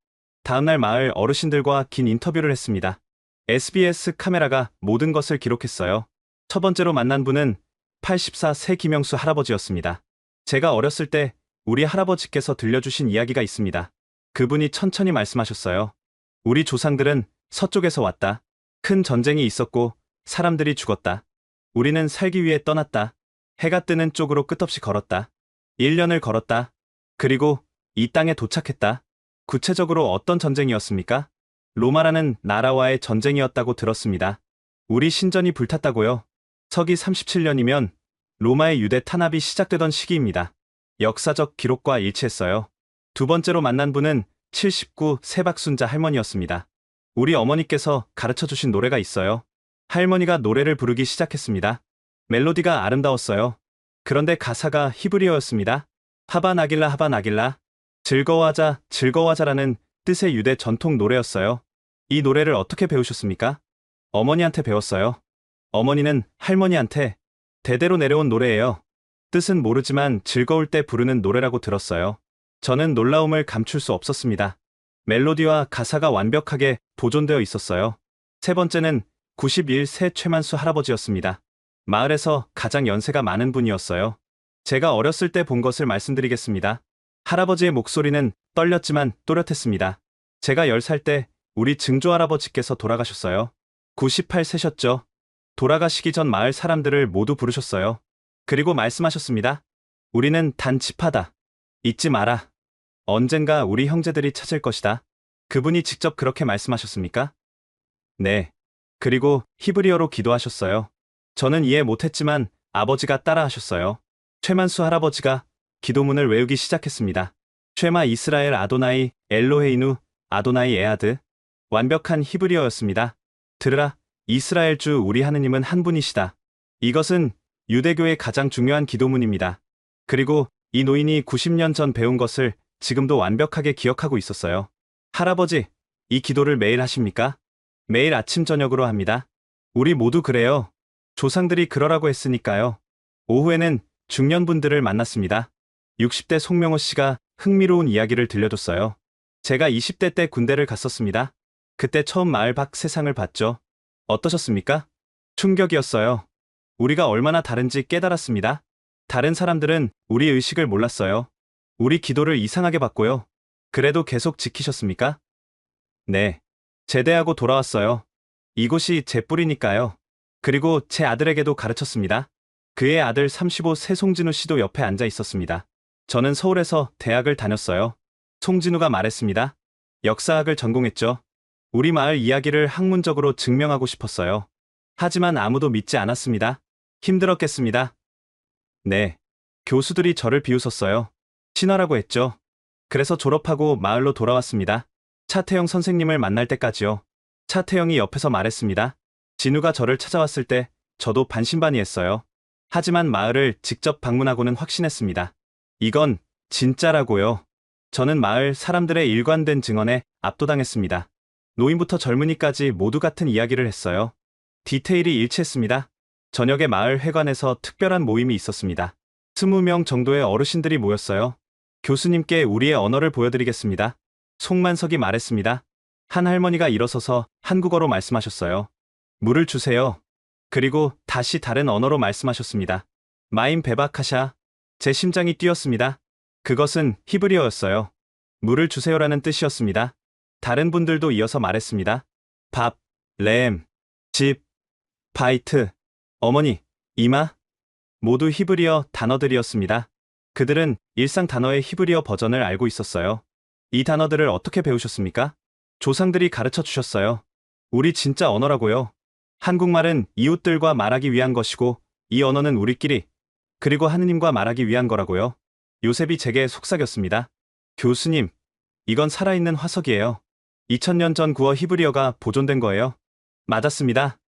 다음날 마을 어르신들과 긴 인터뷰를 했습니다. SBS 카메라가 모든 것을 기록했어요. 첫 번째로 만난 분은 84세 김영수 할아버지였습니다. 제가 어렸을 때 우리 할아버지께서 들려주신 이야기가 있습니다. 그분이 천천히 말씀하셨어요. 우리 조상들은 서쪽에서 왔다. 큰 전쟁이 있었고 사람들이 죽었다. 우리는 살기 위해 떠났다. 해가 뜨는 쪽으로 끝없이 걸었다. 1년을 걸었다. 그리고 이 땅에 도착했다. 구체적으로 어떤 전쟁이었습니까? 로마라는 나라와의 전쟁이었다고 들었습니다. 우리 신전이 불탔다고요? 서기 37년이면 로마의 유대 탄압이 시작되던 시기입니다. 역사적 기록과 일치했어요. 두 번째로 만난 분은 79 세박순자 할머니였습니다. 우리 어머니께서 가르쳐 주신 노래가 있어요. 할머니가 노래를 부르기 시작했습니다. 멜로디가 아름다웠어요. 그런데 가사가 히브리어였습니다. 하바나길라 하바나길라, 즐거워하자 즐거워하자라는 뜻의 유대 전통 노래였어요. 이 노래를 어떻게 배우셨습니까? 어머니한테 배웠어요. 어머니는 할머니한테 대대로 내려온 노래예요. 뜻은 모르지만 즐거울 때 부르는 노래라고 들었어요. 저는 놀라움을 감출 수 없었습니다. 멜로디와 가사가 완벽하게 보존되어 있었어요. 세 번째는 91세 최만수 할아버지였습니다. 마을에서 가장 연세가 많은 분이었어요. 제가 어렸을 때 본 것을 말씀드리겠습니다. 할아버지의 목소리는 떨렸지만 또렷했습니다. 제가 10살 때 우리 증조할아버지께서 돌아가셨어요. 98세셨죠. 돌아가시기 전 마을 사람들을 모두 부르셨어요. 그리고 말씀하셨습니다. 우리는 단 지파다. 잊지 마라. 언젠가 우리 형제들이 찾을 것이다. 그분이 직접 그렇게 말씀하셨습니까? 네. 그리고 히브리어로 기도하셨어요. 저는 이해 못했지만 아버지가 따라하셨어요. 최만수 할아버지가 기도문을 외우기 시작했습니다. 쉐마 이스라엘 아도나이 엘로헤이누 아도나이 에하드. 완벽한 히브리어였습니다. 들으라, 이스라엘 주 우리 하느님은 한 분이시다. 이것은 유대교의 가장 중요한 기도문입니다. 그리고 이 노인이 90년 전 배운 것을 지금도 완벽하게 기억하고 있었어요. 할아버지, 이 기도를 매일 하십니까? 매일 아침 저녁으로 합니다. 우리 모두 그래요. 조상들이 그러라고 했으니까요. 오후에는 중년분들을 만났습니다. 60대 송명호 씨가 흥미로운 이야기를 들려줬어요. 제가 20대 때 군대를 갔었습니다. 그때 처음 마을 밖 세상을 봤죠. 어떠셨습니까? 충격이었어요. 우리가 얼마나 다른지 깨달았습니다. 다른 사람들은 우리 의식을 몰랐어요. 우리 기도를 이상하게 봤고요. 그래도 계속 지키셨습니까? 네. 제대하고 돌아왔어요. 이곳이 제 뿌리니까요. 그리고 제 아들에게도 가르쳤습니다. 그의 아들 35세 송진우 씨도 옆에 앉아 있었습니다. 저는 서울에서 대학을 다녔어요. 송진우가 말했습니다. 역사학을 전공했죠. 우리 마을 이야기를 학문적으로 증명하고 싶었어요. 하지만 아무도 믿지 않았습니다. 힘들었겠습니다. 네. 교수들이 저를 비웃었어요. 신화라고 했죠. 그래서 졸업하고 마을로 돌아왔습니다. 차태영 선생님을 만날 때까지요. 차태영이 옆에서 말했습니다. 진우가 저를 찾아왔을 때 저도 반신반의했어요. 하지만 마을을 직접 방문하고는 확신했습니다. 이건 진짜라고요. 저는 마을 사람들의 일관된 증언에 압도당했습니다. 노인부터 젊은이까지 모두 같은 이야기를 했어요. 디테일이 일치했습니다. 저녁에 마을 회관에서 특별한 모임이 있었습니다. 20명 정도의 어르신들이 모였어요. 교수님께 우리의 언어를 보여드리겠습니다. 송만석이 말했습니다. 한 할머니가 일어서서 한국어로 말씀하셨어요. 물을 주세요. 그리고 다시 다른 언어로 말씀하셨습니다. 마임 베바카샤. 제 심장이 뛰었습니다. 그것은 히브리어였어요. 물을 주세요라는 뜻이었습니다. 다른 분들도 이어서 말했습니다. 밥, 램, 집, 바이트, 어머니, 이마. 모두 히브리어 단어들이었습니다. 그들은 일상 단어의 히브리어 버전을 알고 있었어요. 이 단어들을 어떻게 배우셨습니까? 조상들이 가르쳐 주셨어요. 우리 진짜 언어라고요. 한국말은 이웃들과 말하기 위한 것이고 이 언어는 우리끼리 그리고 하느님과 말하기 위한 거라고요. 요셉이 제게 속삭였습니다. 교수님, 이건 살아있는 화석이에요. 2000년 전 구어 히브리어가 보존된 거예요. 맞았습니다.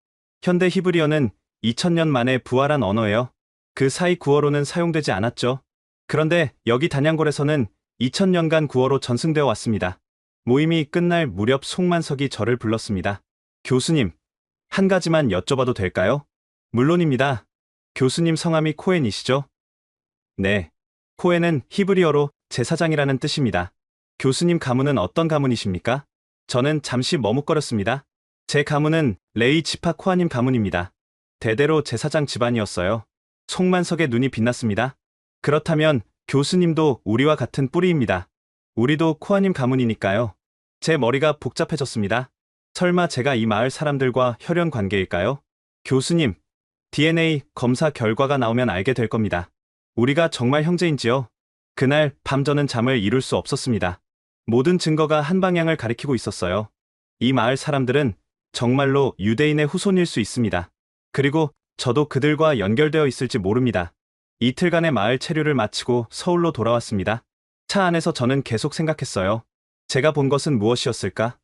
현대 히브리어는 2000년 만에 부활한 언어예요. 그 사이 구어로는 사용되지 않았죠. 그런데 여기 단양골에서는 2000년간 구어로 전승되어 왔습니다. 모임이 끝날 무렵 송만석이 저를 불렀습니다. 교수님, 한 가지만 여쭤봐도 될까요? 물론입니다. 교수님 성함이 코엔이시죠? 네. 코엔은 히브리어로 제사장이라는 뜻입니다. 교수님 가문은 어떤 가문이십니까? 저는 잠시 머뭇거렸습니다. 제 가문은 레이 지파 코아님 가문입니다. 대대로 제사장 집안이었어요. 송만석의 눈이 빛났습니다. 그렇다면 교수님도 우리와 같은 뿌리입니다. 우리도 코아님 가문이니까요. 제 머리가 복잡해졌습니다. 설마 제가 이 마을 사람들과 혈연 관계일까요? 교수님, DNA 검사 결과가 나오면 알게 될 겁니다. 우리가 정말 형제인지요? 그날 밤 저는 잠을 이룰 수 없었습니다. 모든 증거가 한 방향을 가리키고 있었어요. 이 마을 사람들은 정말로 유대인의 후손일 수 있습니다. 그리고 저도 그들과 연결되어 있을지 모릅니다. 이틀간의 마을 체류를 마치고 서울로 돌아왔습니다. 차 안에서 저는 계속 생각했어요. 제가 본 것은 무엇이었을까?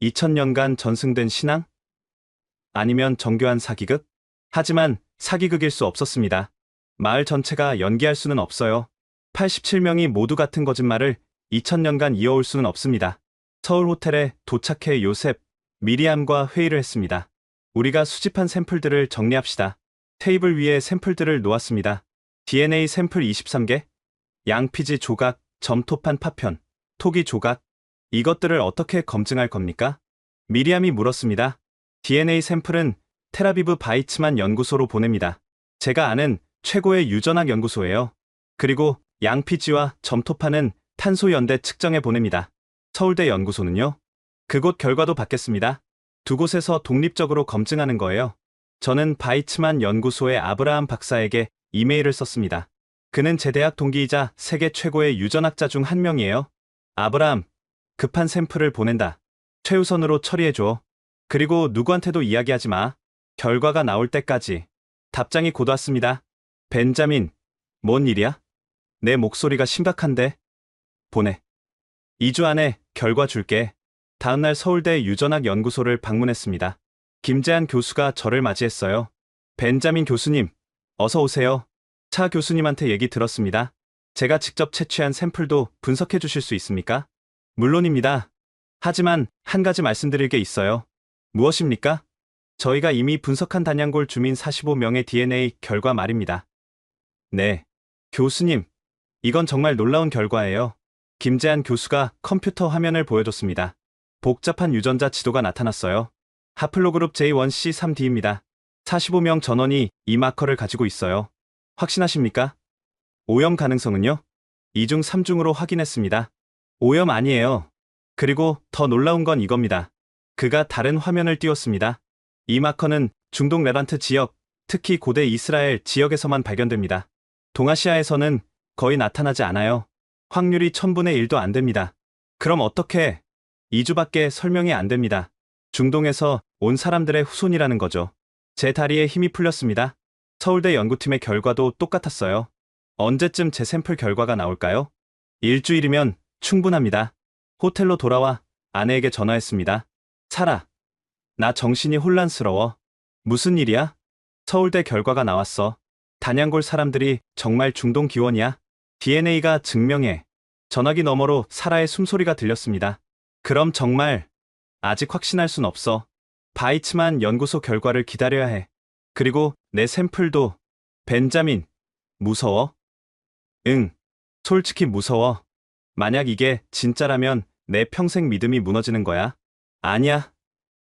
2000년간 전승된 신앙? 아니면 정교한 사기극? 하지만 사기극일 수 없었습니다. 마을 전체가 연기할 수는 없어요. 87명이 모두 같은 거짓말을 2000년간 이어올 수는 없습니다. 서울 호텔에 도착해 요셉, 미리암과 회의를 했습니다. 우리가 수집한 샘플들을 정리합시다. 테이블 위에 샘플들을 놓았습니다. DNA 샘플 23개, 양피지 조각, 점토판 파편, 토기 조각. 이것들을 어떻게 검증할 겁니까? 미리암이 물었습니다. DNA 샘플은 텔아비브 바이츠만 연구소로 보냅니다. 제가 아는 최고의 유전학 연구소예요. 그리고 양피지와 점토판은 탄소연대 측정해 보냅니다. 서울대 연구소는요? 그곳 결과도 받겠습니다. 두 곳에서 독립적으로 검증하는 거예요. 저는 바이츠만 연구소의 아브라함 박사에게 이메일을 썼습니다. 그는 제 대학 동기이자 세계 최고의 유전학자 중 한 명이에요. 아브라함, 급한 샘플을 보낸다. 최우선으로 처리해줘. 그리고 누구한테도 이야기하지 마. 결과가 나올 때까지. 답장이 곧 왔습니다. 벤자민, 뭔 일이야? 내 목소리가 심각한데? 보내. 2주 안에 결과 줄게. 다음날 서울대 유전학 연구소를 방문했습니다. 김재한 교수가 저를 맞이했어요. 벤자민 교수님, 어서 오세요. 차 교수님한테 얘기 들었습니다. 제가 직접 채취한 샘플도 분석해 주실 수 있습니까? 물론입니다. 하지만 한 가지 말씀드릴 게 있어요. 무엇입니까? 저희가 이미 분석한 단양골 주민 45명의 DNA 결과 말입니다. 네. 교수님, 이건 정말 놀라운 결과예요. 김재한 교수가 컴퓨터 화면을 보여줬습니다. 복잡한 유전자 지도가 나타났어요. 하플로그룹 J1C3D입니다. 45명 전원이 이 마커를 가지고 있어요. 확신하십니까? 오염 가능성은요? 2중 3중으로 확인했습니다. 오염 아니에요. 그리고 더 놀라운 건 이겁니다. 그가 다른 화면을 띄웠습니다. 이 마커는 중동 레반트 지역, 특히 고대 이스라엘 지역에서만 발견됩니다. 동아시아에서는 거의 나타나지 않아요. 확률이 1000분의 1도 안 됩니다. 그럼 어떻게? 2주밖에 설명이 안 됩니다. 중동에서 온 사람들의 후손이라는 거죠. 제 다리에 힘이 풀렸습니다. 서울대 연구팀의 결과도 똑같았어요. 언제쯤 제 샘플 결과가 나올까요? 일주일이면 충분합니다. 호텔로 돌아와 아내에게 전화했습니다. 사라, 나 정신이 혼란스러워. 무슨 일이야? 서울대 결과가 나왔어. 단양골 사람들이 정말 중동 기원이야. DNA가 증명해. 전화기 너머로 사라의 숨소리가 들렸습니다. 그럼 정말 아직 확신할 순 없어. 바이츠만 연구소 결과를 기다려야 해. 그리고 내 샘플도. 벤자민, 무서워? 응, 솔직히 무서워. 만약 이게 진짜라면 내 평생 믿음이 무너지는 거야. 아니야.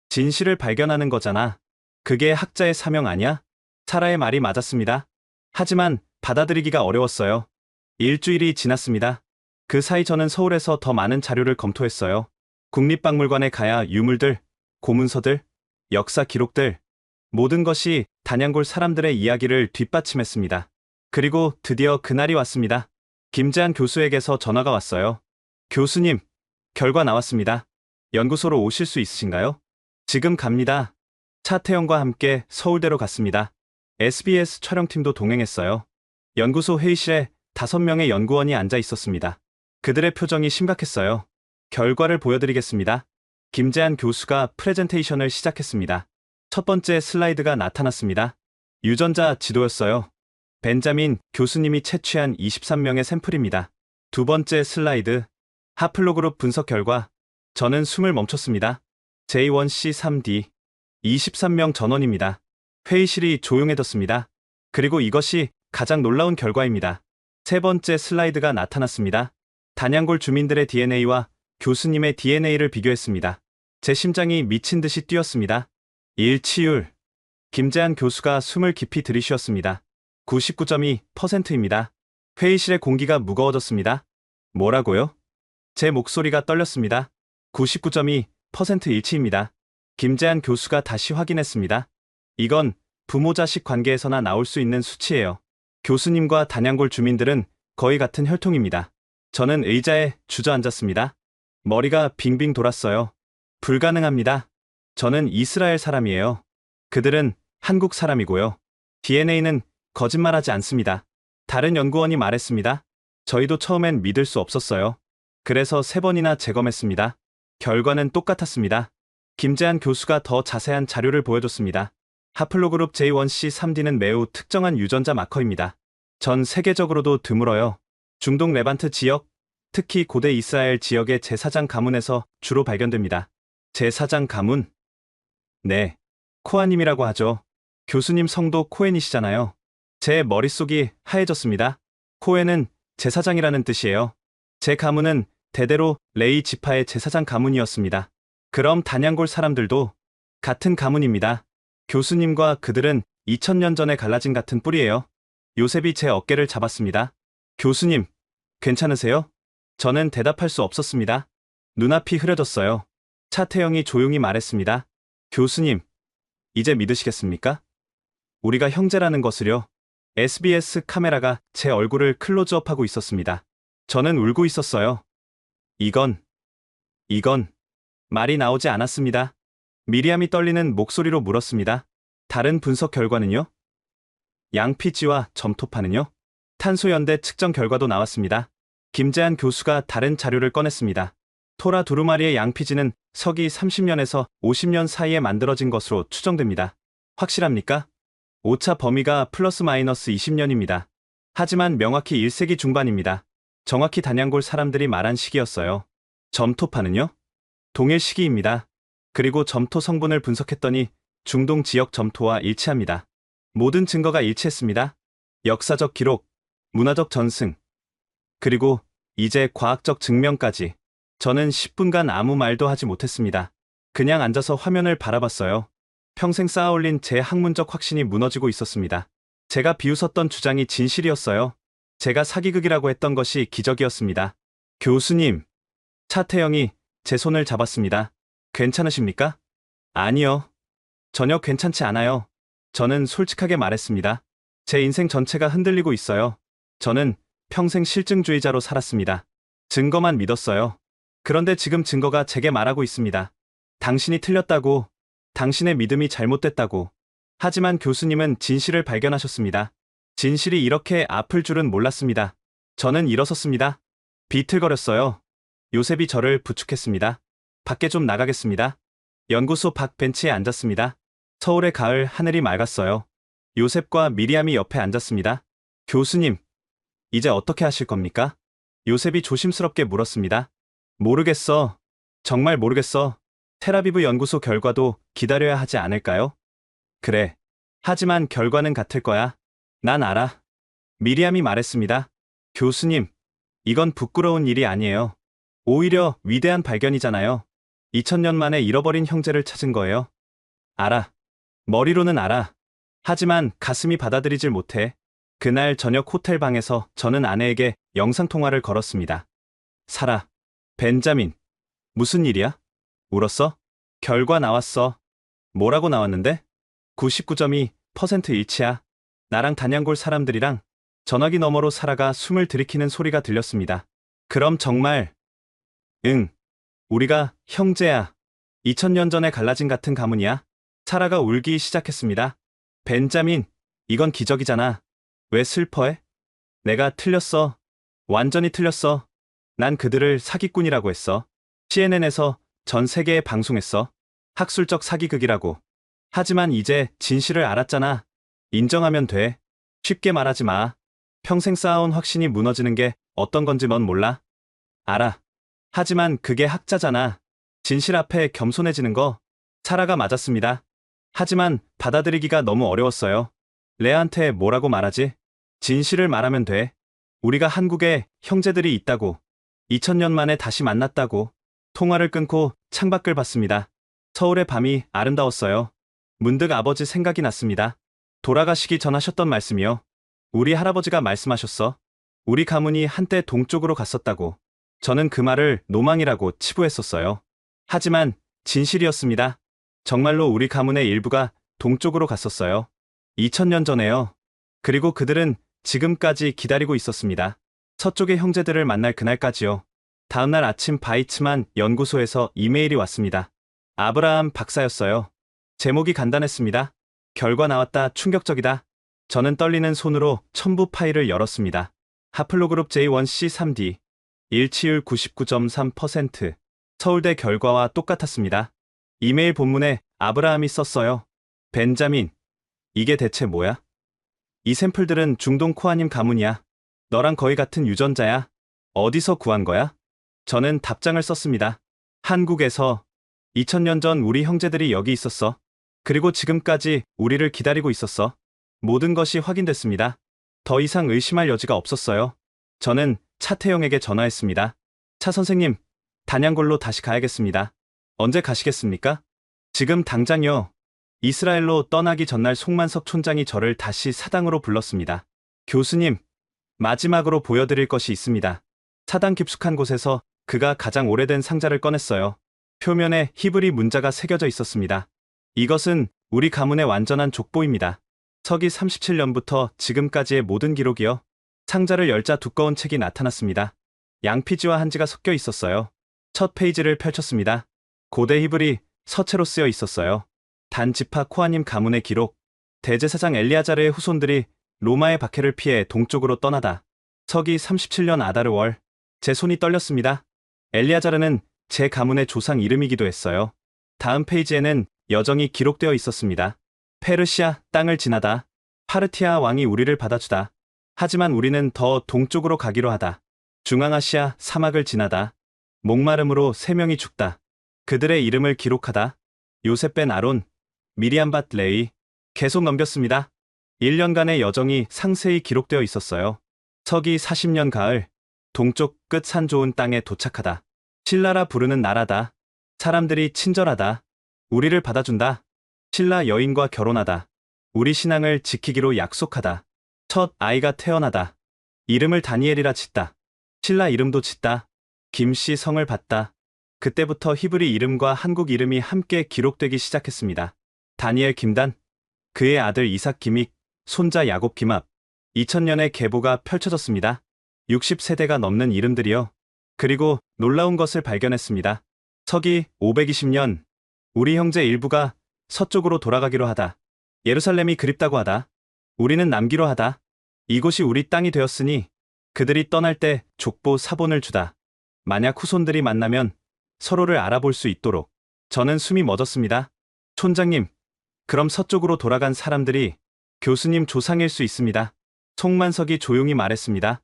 진실을 발견하는 거잖아. 그게 학자의 사명 아니야? 사라의 말이 맞았습니다. 하지만 받아들이기가 어려웠어요. 일주일이 지났습니다. 그 사이 저는 서울에서 더 많은 자료를 검토했어요. 국립박물관에 가야 유물들, 고문서들, 역사 기록들, 모든 것이 단양골 사람들의 이야기를 뒷받침했습니다. 그리고 드디어 그날이 왔습니다. 김재한 교수에게서 전화가 왔어요. 교수님, 결과 나왔습니다. 연구소로 오실 수 있으신가요? 지금 갑니다. 차태영과 함께 서울대로 갔습니다. SBS 촬영팀도 동행했어요. 연구소 회의실에 5명의 연구원이 앉아 있었습니다. 그들의 표정이 심각했어요. 결과를 보여드리겠습니다. 김재한 교수가 프레젠테이션을 시작했습니다. 첫 번째 슬라이드가 나타났습니다. 유전자 지도였어요. 벤자민 교수님이 채취한 23명의 샘플입니다. 두 번째 슬라이드. 하플로그룹 분석 결과. 저는 숨을 멈췄습니다. J1C3D. 23명 전원입니다. 회의실이 조용해졌습니다. 그리고 이것이 가장 놀라운 결과입니다. 세 번째 슬라이드가 나타났습니다. 단양골 주민들의 DNA와 교수님의 DNA를 비교했습니다. 제 심장이 미친 듯이 뛰었습니다. 일치율. 김재한 교수가 숨을 깊이 들이쉬었습니다. 99.2%입니다. 회의실의 공기가 무거워졌습니다. 뭐라고요? 제 목소리가 떨렸습니다. 99.2% 일치입니다. 김재한 교수가 다시 확인했습니다. 이건 부모 자식 관계에서나 나올 수 있는 수치예요. 교수님과 단양골 주민들은 거의 같은 혈통입니다. 저는 의자에 주저앉았습니다. 머리가 빙빙 돌았어요. 불가능합니다. 저는 이스라엘 사람이에요. 그들은 한국 사람이고요. DNA는 거짓말하지 않습니다. 다른 연구원이 말했습니다. 저희도 처음엔 믿을 수 없었어요. 그래서 3번이나 재검했습니다. 결과는 똑같았습니다. 김재한 교수가 더 자세한 자료를 보여줬습니다. 하플로그룹 J1C3D는 매우 특정한 유전자 마커입니다. 전 세계적으로도 드물어요. 중동 레반트 지역, 특히 고대 이스라엘 지역의 제사장 가문에서 주로 발견됩니다. 제사장 가문? 네, 코아님이라고 하죠. 교수님 성도 코엔이시잖아요. 제 머릿속이 하얘졌습니다. 코엔은 제사장이라는 뜻이에요. 제 가문은 대대로 레이 지파의 제사장 가문이었습니다. 그럼 단양골 사람들도 같은 가문입니다. 교수님과 그들은 2000년 전에 갈라진 같은 뿌리예요. 요셉이 제 어깨를 잡았습니다. 교수님, 괜찮으세요? 저는 대답할 수 없었습니다. 눈앞이 흐려졌어요. 차태영이 조용히 말했습니다. 교수님, 이제 믿으시겠습니까? 우리가 형제라는 것을요. SBS 카메라가 제 얼굴을 클로즈업하고 있었습니다. 저는 울고 있었어요. 이건 말이 나오지 않았습니다. 미리암이 떨리는 목소리로 물었습니다. 다른 분석 결과는요? 양피지와 점토파는요? 탄소연대 측정 결과도 나왔습니다. 김재한 교수가 다른 자료를 꺼냈습니다. 토라 두루마리의 양피지는 서기 30년에서 50년 사이에 만들어진 것으로 추정됩니다. 확실합니까? 오차 범위가 플러스 마이너스 20년입니다. 하지만 명확히 1세기 중반입니다. 정확히 단양골 사람들이 말한 시기였어요. 점토파는요? 동일 시기입니다. 그리고 점토 성분을 분석했더니 중동 지역 점토와 일치합니다. 모든 증거가 일치했습니다. 역사적 기록, 문화적 전승, 그리고 이제 과학적 증명까지. 저는 10분간 아무 말도 하지 못했습니다. 그냥 앉아서 화면을 바라봤어요. 평생 쌓아올린 제 학문적 확신이 무너지고 있었습니다. 제가 비웃었던 주장이 진실이었어요. 제가 사기극이라고 했던 것이 기적이었습니다. 교수님, 차태영이 제 손을 잡았습니다. 괜찮으십니까? 아니요. 전혀 괜찮지 않아요. 저는 솔직하게 말했습니다. 제 인생 전체가 흔들리고 있어요. 저는 평생 실증주의자로 살았습니다. 증거만 믿었어요. 그런데 지금 증거가 제게 말하고 있습니다. 당신이 틀렸다고, 당신의 믿음이 잘못됐다고. 하지만 교수님은 진실을 발견하셨습니다. 진실이 이렇게 아플 줄은 몰랐습니다. 저는 일어섰습니다. 비틀거렸어요. 요셉이 저를 부축했습니다. 밖에 좀 나가겠습니다. 연구소 밖 벤치에 앉았습니다. 서울의 가을 하늘이 맑았어요. 요셉과 미리암이 옆에 앉았습니다. 교수님, 이제 어떻게 하실 겁니까? 요셉이 조심스럽게 물었습니다. 모르겠어. 정말 모르겠어. 텔아비브 연구소 결과도 기다려야 하지 않을까요? 그래. 하지만 결과는 같을 거야. 난 알아. 미리암이 말했습니다. 교수님, 이건 부끄러운 일이 아니에요. 오히려 위대한 발견이잖아요. 2000년 만에 잃어버린 형제를 찾은 거예요. 알아. 머리로는 알아. 하지만 가슴이 받아들이질 못해. 그날 저녁 호텔 방에서 저는 아내에게 영상통화를 걸었습니다. 사라, 벤자민, 무슨 일이야? 울었어? 결과 나왔어. 뭐라고 나왔는데? 99.2% 일치야. 나랑 단양골 사람들이랑 전화기 너머로 사라가 숨을 들이키는 소리가 들렸습니다. 그럼 정말, 응, 우리가 형제야. 2000년 전에 갈라진 같은 가문이야. 사라가 울기 시작했습니다. 벤자민, 이건 기적이잖아. 왜 슬퍼해? 내가 틀렸어. 완전히 틀렸어. 난 그들을 사기꾼이라고 했어. CNN에서 전 세계에 방송했어. 학술적 사기극이라고. 하지만 이제 진실을 알았잖아. 인정하면 돼. 쉽게 말하지 마. 평생 쌓아온 확신이 무너지는 게 어떤 건지 넌 몰라. 알아. 하지만 그게 학자잖아. 진실 앞에 겸손해지는 거. 사라가 맞았습니다. 하지만 받아들이기가 너무 어려웠어요. 레아한테 뭐라고 말하지? 진실을 말하면 돼. 우리가 한국에 형제들이 있다고. 2000년 만에 다시 만났다고. 통화를 끊고 창밖을 봤습니다. 서울의 밤이 아름다웠어요. 문득 아버지 생각이 났습니다. 돌아가시기 전 하셨던 말씀이요. 우리 할아버지가 말씀하셨어. 우리 가문이 한때 동쪽으로 갔었다고. 저는 그 말을 노망이라고 치부했었어요. 하지만 진실이었습니다. 정말로 우리 가문의 일부가 동쪽으로 갔었어요. 2000년 전에요. 그리고 그들은 지금까지 기다리고 있었습니다. 서쪽의 형제들을 만날 그날까지요. 다음날 아침 바이츠만 연구소에서 이메일이 왔습니다. 아브라함 박사였어요. 제목이 간단했습니다. 결과 나왔다. 충격적이다. 저는 떨리는 손으로 첨부 파일을 열었습니다. 하플로그룹 J1C3D. 일치율 99.3%. 서울대 결과와 똑같았습니다. 이메일 본문에 아브라함이 썼어요. 벤자민, 이게 대체 뭐야? 이 샘플들은 중동 코아님 가문이야. 너랑 거의 같은 유전자야. 어디서 구한 거야? 저는 답장을 썼습니다. 한국에서. 2000년 전 우리 형제들이 여기 있었어. 그리고 지금까지 우리를 기다리고 있었어. 모든 것이 확인됐습니다. 더 이상 의심할 여지가 없었어요. 저는 차태영에게 전화했습니다. 차 선생님, 단양골로 다시 가야겠습니다. 언제 가시겠습니까? 지금 당장요. 이스라엘로 떠나기 전날 송만석 촌장이 저를 다시 사당으로 불렀습니다. 교수님, 마지막으로 보여드릴 것이 있습니다. 사당 깊숙한 곳에서 그가 가장 오래된 상자를 꺼냈어요. 표면에 히브리 문자가 새겨져 있었습니다. 이것은 우리 가문의 완전한 족보입니다. 서기 37년부터 지금까지의 모든 기록이요. 상자를 열자 두꺼운 책이 나타났습니다. 양피지와 한지가 섞여 있었어요. 첫 페이지를 펼쳤습니다. 고대 히브리 서체로 쓰여 있었어요. 단 지파 코아님 가문의 기록. 대제사장 엘리아자르의 후손들이 로마의 박해를 피해 동쪽으로 떠나다. 서기 37년 아다르 월. 제 손이 떨렸습니다. 엘리아자르는 제 가문의 조상 이름이기도 했어요. 다음 페이지에는 여정이 기록되어 있었습니다. 페르시아 땅을 지나다. 파르티아 왕이 우리를 받아주다. 하지만 우리는 더 동쪽으로 가기로 하다. 중앙아시아 사막을 지나다. 목마름으로 3명이 죽다. 그들의 이름을 기록하다. 요셉 벤 아론, 미리암 밧 레이. 계속 넘겼습니다. 1년간의 여정이 상세히 기록되어 있었어요. 서기 40년 가을. 동쪽 끝 산 좋은 땅에 도착하다. 신라라 부르는 나라다. 사람들이 친절하다. 우리를 받아준다. 신라 여인과 결혼하다. 우리 신앙을 지키기로 약속하다. 첫 아이가 태어나다. 이름을 다니엘이라 짓다. 신라 이름도 짓다. 김씨 성을 받다. 그때부터 히브리 이름과 한국 이름이 함께 기록되기 시작했습니다. 다니엘 김단, 그의 아들 이삭 김익, 손자 야곱 김합. 2000년의 계보가 펼쳐졌습니다. 60세대가 넘는 이름들이요. 그리고 놀라운 것을 발견했습니다. 서기 520년, 우리 형제 일부가 서쪽으로 돌아가기로 하다. 예루살렘이 그립다고 하다. 우리는 남기로 하다. 이곳이 우리 땅이 되었으니 그들이 떠날 때 족보 사본을 주다. 만약 후손들이 만나면 서로를 알아볼 수 있도록. 저는 숨이 멎었습니다. 촌장님, 그럼 서쪽으로 돌아간 사람들이 교수님 조상일 수 있습니다. 송만석이 조용히 말했습니다.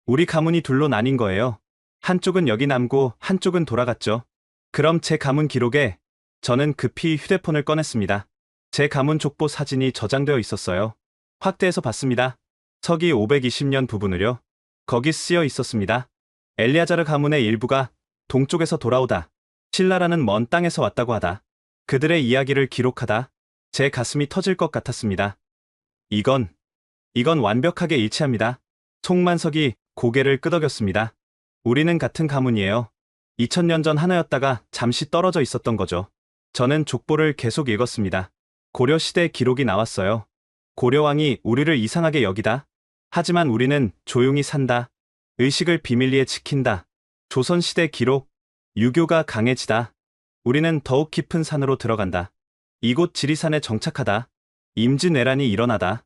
우리 가문이 둘로 나뉜 거예요. 한쪽은 여기 남고 한쪽은 돌아갔죠. 그럼 제 가문 기록에. 저는 급히 휴대폰을 꺼냈습니다. 제 가문 족보 사진이 저장되어 있었어요. 확대해서 봤습니다. 서기 520년 부분을요. 거기 쓰여 있었습니다. 엘리아자르 가문의 일부가 동쪽에서 돌아오다. 신라라는 먼 땅에서 왔다고 하다. 그들의 이야기를 기록하다. 제 가슴이 터질 것 같았습니다. 이건 완벽하게 일치합니다. 송만석이 고개를 끄덕였습니다. 우리는 같은 가문이에요. 2000년 전 하나였다가 잠시 떨어져 있었던 거죠. 저는 족보를 계속 읽었습니다. 고려시대 기록이 나왔어요. 고려왕이 우리를 이상하게 여기다. 하지만 우리는 조용히 산다. 의식을 비밀리에 지킨다. 조선시대 기록. 유교가 강해지다. 우리는 더욱 깊은 산으로 들어간다. 이곳 지리산에 정착하다. 임진왜란이 일어나다.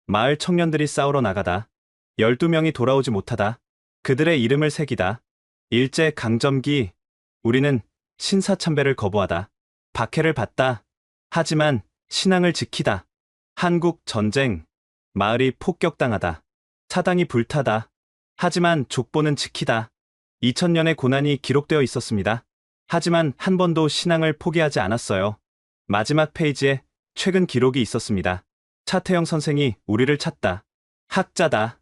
마을 청년들이 싸우러 나가다. 12명이 돌아오지 못하다. 그들의 이름을 새기다. 일제 강점기. 우리는 신사참배를 거부하다. 박해를 받다. 하지만 신앙을 지키다. 한국 전쟁. 마을이 폭격당하다. 사당이 불타다. 하지만 족보는 지키다. 2000년의 고난이 기록되어 있었습니다. 하지만 한 번도 신앙을 포기하지 않았어요. 마지막 페이지에 최근 기록이 있었습니다. 차태영 선생이 우리를 찾다. 학자다.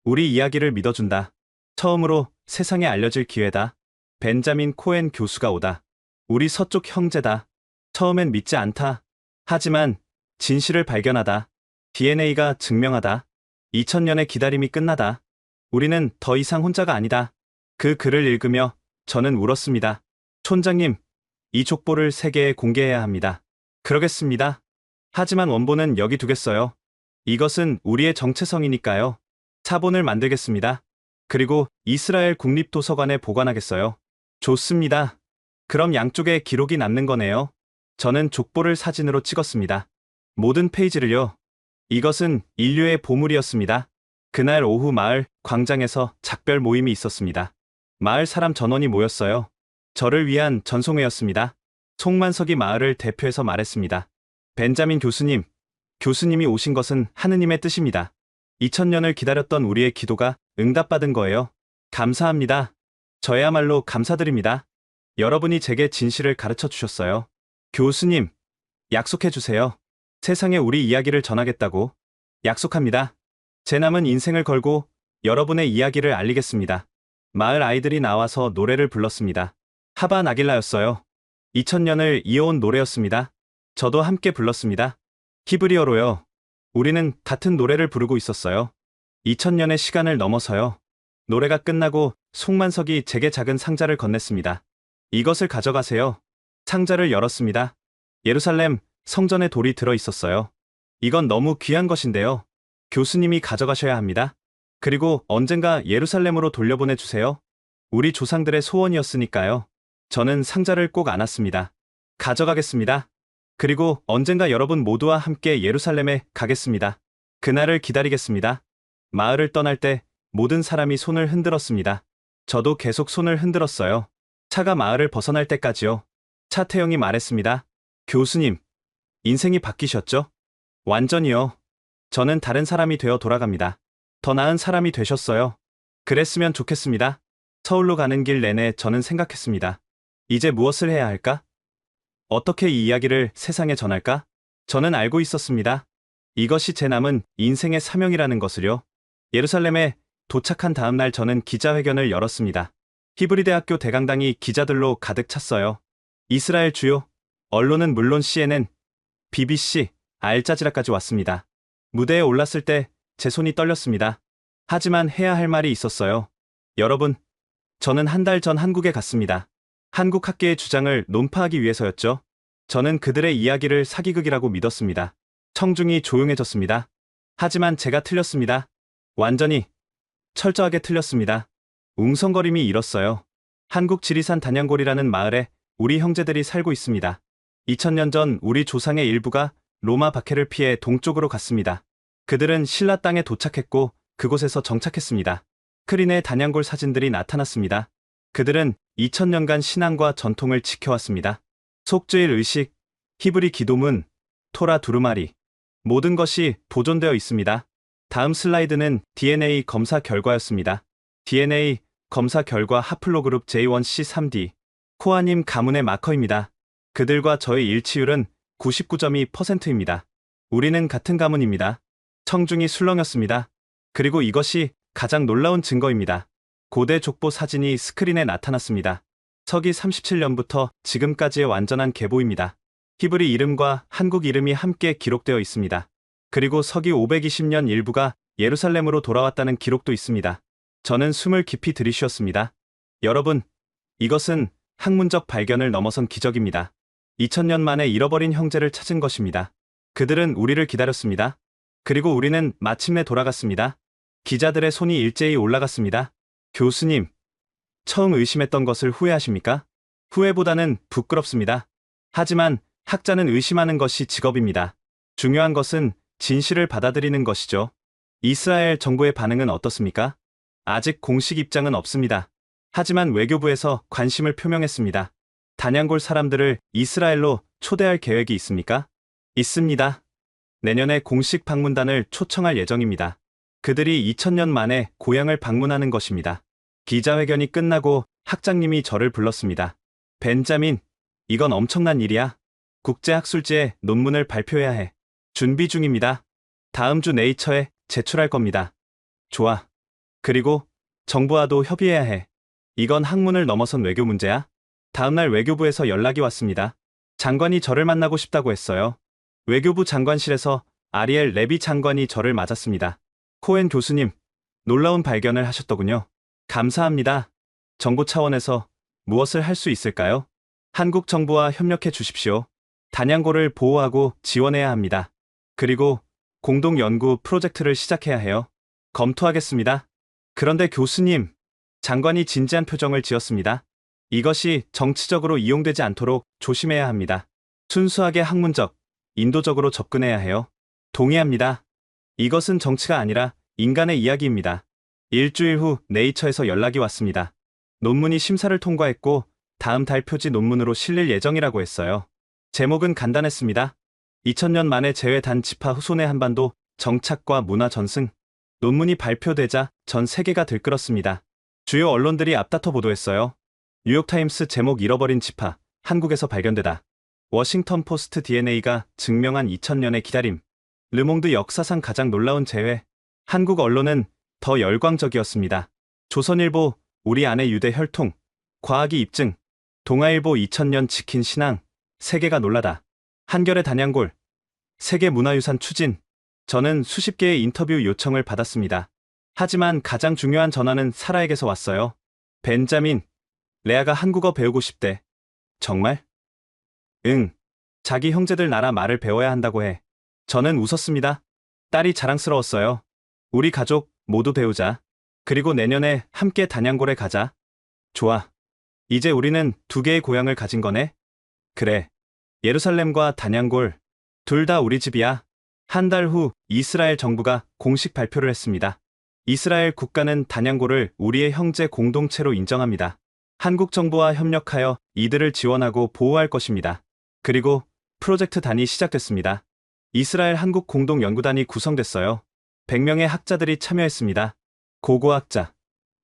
우리 이야기를 믿어준다. 처음으로 세상에 알려질 기회다. 벤자민 코엔 교수가 오다. 우리 서쪽 형제다. 처음엔 믿지 않다. 하지만 진실을 발견하다. DNA가 증명하다. 2000년의 기다림이 끝나다. 우리는 더 이상 혼자가 아니다. 그 글을 읽으며 저는 울었습니다. 촌장님, 이 족보를 세계에 공개해야 합니다. 그러겠습니다. 하지만 원본은 여기 두겠어요. 이것은 우리의 정체성이니까요. 사본을 만들겠습니다. 그리고 이스라엘 국립도서관에 보관하겠어요. 좋습니다. 그럼 양쪽에 기록이 남는 거네요. 저는 족보를 사진으로 찍었습니다. 모든 페이지를요. 이것은 인류의 보물이었습니다. 그날 오후 마을 광장에서 작별 모임이 있었습니다. 마을 사람 전원이 모였어요. 저를 위한 전송회였습니다. 송만석이 마을을 대표해서 말했습니다. 벤자민 교수님, 교수님이 오신 것은 하느님의 뜻입니다. 2000년을 기다렸던 우리의 기도가 응답받은 거예요. 감사합니다. 저야말로 감사드립니다. 여러분이 제게 진실을 가르쳐 주셨어요. 교수님, 약속해 주세요. 세상에 우리 이야기를 전하겠다고. 약속합니다. 제 남은 인생을 걸고 여러분의 이야기를 알리겠습니다. 마을 아이들이 나와서 노래를 불렀습니다. 하바 나길라였어요. 2000년을 이어온 노래였습니다. 저도 함께 불렀습니다. 히브리어로요. 우리는 같은 노래를 부르고 있었어요. 2000년의 시간을 넘어서요. 노래가 끝나고 송만석이 제게 작은 상자를 건넸습니다. 이것을 가져가세요. 상자를 열었습니다. 예루살렘 성전의 돌이 들어 있었어요. 이건 너무 귀한 것인데요. 교수님이 가져가셔야 합니다. 그리고 언젠가 예루살렘으로 돌려보내 주세요. 우리 조상들의 소원이었으니까요. 저는 상자를 꼭 안았습니다. 가져가겠습니다. 그리고 언젠가 여러분 모두와 함께 예루살렘에 가겠습니다. 그날을 기다리겠습니다. 마을을 떠날 때 모든 사람이 손을 흔들었습니다. 저도 계속 손을 흔들었어요. 차가 마을을 벗어날 때까지요. 차태영이 말했습니다. 교수님, 인생이 바뀌셨죠? 완전히요. 저는 다른 사람이 되어 돌아갑니다. 더 나은 사람이 되셨어요. 그랬으면 좋겠습니다. 서울로 가는 길 내내 저는 생각했습니다. 이제 무엇을 해야 할까? 어떻게 이 이야기를 세상에 전할까? 저는 알고 있었습니다. 이것이 제 남은 인생의 사명이라는 것을요. 예루살렘에 도착한 다음 날 저는 기자회견을 열었습니다. 히브리 대학교 대강당이 기자들로 가득 찼어요. 이스라엘 주요 언론은 물론 CNN, BBC, 알자지라까지 왔습니다. 무대에 올랐을 때 제 손이 떨렸습니다. 하지만 해야 할 말이 있었어요. 여러분, 저는 한 달 전 한국에 갔습니다. 한국 학계의 주장을 논파하기 위해서였죠. 저는 그들의 이야기를 사기극이라고 믿었습니다. 청중이 조용해졌습니다. 하지만 제가 틀렸습니다. 완전히, 철저하게 틀렸습니다. 웅성거림이 일었어요. 한국 지리산 단양골이라는 마을에 우리 형제들이 살고 있습니다. 2000년 전 우리 조상의 일부가 로마 박해를 피해 동쪽으로 갔습니다. 그들은 신라 땅에 도착했고 그곳에서 정착했습니다. 스크린에 단양골 사진들이 나타났습니다. 그들은 2000년간 신앙과 전통을 지켜왔습니다. 속죄일 의식, 히브리 기도문, 토라 두루마리, 모든 것이 보존되어 있습니다. 다음 슬라이드는 DNA 검사 결과였습니다. DNA 검사 결과 하플로그룹 J1C3D, 코아님 가문의 마커입니다. 그들과 저의 일치율은 99.2%입니다. 우리는 같은 가문입니다. 청중이 술렁였습니다. 그리고 이것이 가장 놀라운 증거입니다. 고대 족보 사진이 스크린에 나타났습니다. 서기 37년부터 지금까지의 완전한 계보입니다. 히브리 이름과 한국 이름이 함께 기록되어 있습니다. 그리고 서기 520년 일부가 예루살렘으로 돌아왔다는 기록도 있습니다. 저는 숨을 깊이 들이쉬었습니다. 여러분, 이것은 학문적 발견을 넘어선 기적입니다. 2000년 만에 잃어버린 형제를 찾은 것입니다. 그들은 우리를 기다렸습니다. 그리고 우리는 마침내 돌아갔습니다. 기자들의 손이 일제히 올라갔습니다. 교수님, 처음 의심했던 것을 후회하십니까? 후회보다는 부끄럽습니다. 하지만 학자는 의심하는 것이 직업입니다. 중요한 것은 진실을 받아들이는 것이죠. 이스라엘 정부의 반응은 어떻습니까? 아직 공식 입장은 없습니다. 하지만 외교부에서 관심을 표명했습니다. 단양골 사람들을 이스라엘로 초대할 계획이 있습니까? 있습니다. 내년에 공식 방문단을 초청할 예정입니다. 그들이 2000년 만에 고향을 방문하는 것입니다. 기자회견이 끝나고 학장님이 저를 불렀습니다. 벤자민, 이건 엄청난 일이야. 국제학술지에 논문을 발표해야 해. 준비 중입니다. 다음 주 네이처에 제출할 겁니다. 좋아. 그리고 정부와도 협의해야 해. 이건 학문을 넘어선 외교 문제야. 다음날 외교부에서 연락이 왔습니다. 장관이 저를 만나고 싶다고 했어요. 외교부 장관실에서 아리엘 레비 장관이 저를 맞았습니다. 코엔 교수님, 놀라운 발견을 하셨더군요. 감사합니다. 정부 차원에서 무엇을 할 수 있을까요? 한국 정부와 협력해 주십시오. 단양고를 보호하고 지원해야 합니다. 그리고 공동 연구 프로젝트를 시작해야 해요. 검토하겠습니다. 그런데 교수님, 장관이 진지한 표정을 지었습니다. 이것이 정치적으로 이용되지 않도록 조심해야 합니다. 순수하게 학문적, 인도적으로 접근해야 해요. 동의합니다. 이것은 정치가 아니라 인간의 이야기입니다. 일주일 후 네이처에서 연락이 왔습니다. 논문이 심사를 통과했고 다음 달 표지 논문으로 실릴 예정이라고 했어요. 제목은 간단했습니다. 2000년 만에 제외단 지파 후손의 한반도 정착과 문화 전승. 논문이 발표되자 전 세계가 들끓었습니다. 주요 언론들이 앞다퉈 보도했어요. 뉴욕타임스 제목 잃어버린 지파, 한국에서 발견되다. 워싱턴 포스트 DNA가 증명한 2000년의 기다림. 르몽드 역사상 가장 놀라운 재회. 한국 언론은 더 열광적이었습니다. 조선일보, 우리 안의 유대 혈통, 과학이 입증. 동아일보 2000년 지킨 신앙, 세계가 놀라다. 한겨레 단양골, 세계문화유산 추진. 저는 수십 개의 인터뷰 요청을 받았습니다. 하지만 가장 중요한 전화는 사라에게서 왔어요. 벤자민, 레아가 한국어 배우고 싶대. 정말? 응. 자기 형제들 나라 말을 배워야 한다고 해. 저는 웃었습니다. 딸이 자랑스러웠어요. 우리 가족 모두 배우자. 그리고 내년에 함께 단양골에 가자. 좋아. 이제 우리는 두 개의 고향을 가진 거네? 그래. 예루살렘과 단양골, 둘 다 우리 집이야. 한 달 후 이스라엘 정부가 공식 발표를 했습니다. 이스라엘 국가는 단양골을 우리의 형제 공동체로 인정합니다. 한국 정부와 협력하여 이들을 지원하고 보호할 것입니다. 그리고 프로젝트 단이 시작됐습니다. 이스라엘 한국 공동연구단이 구성됐어요. 100명의 학자들이 참여했습니다. 고고학자,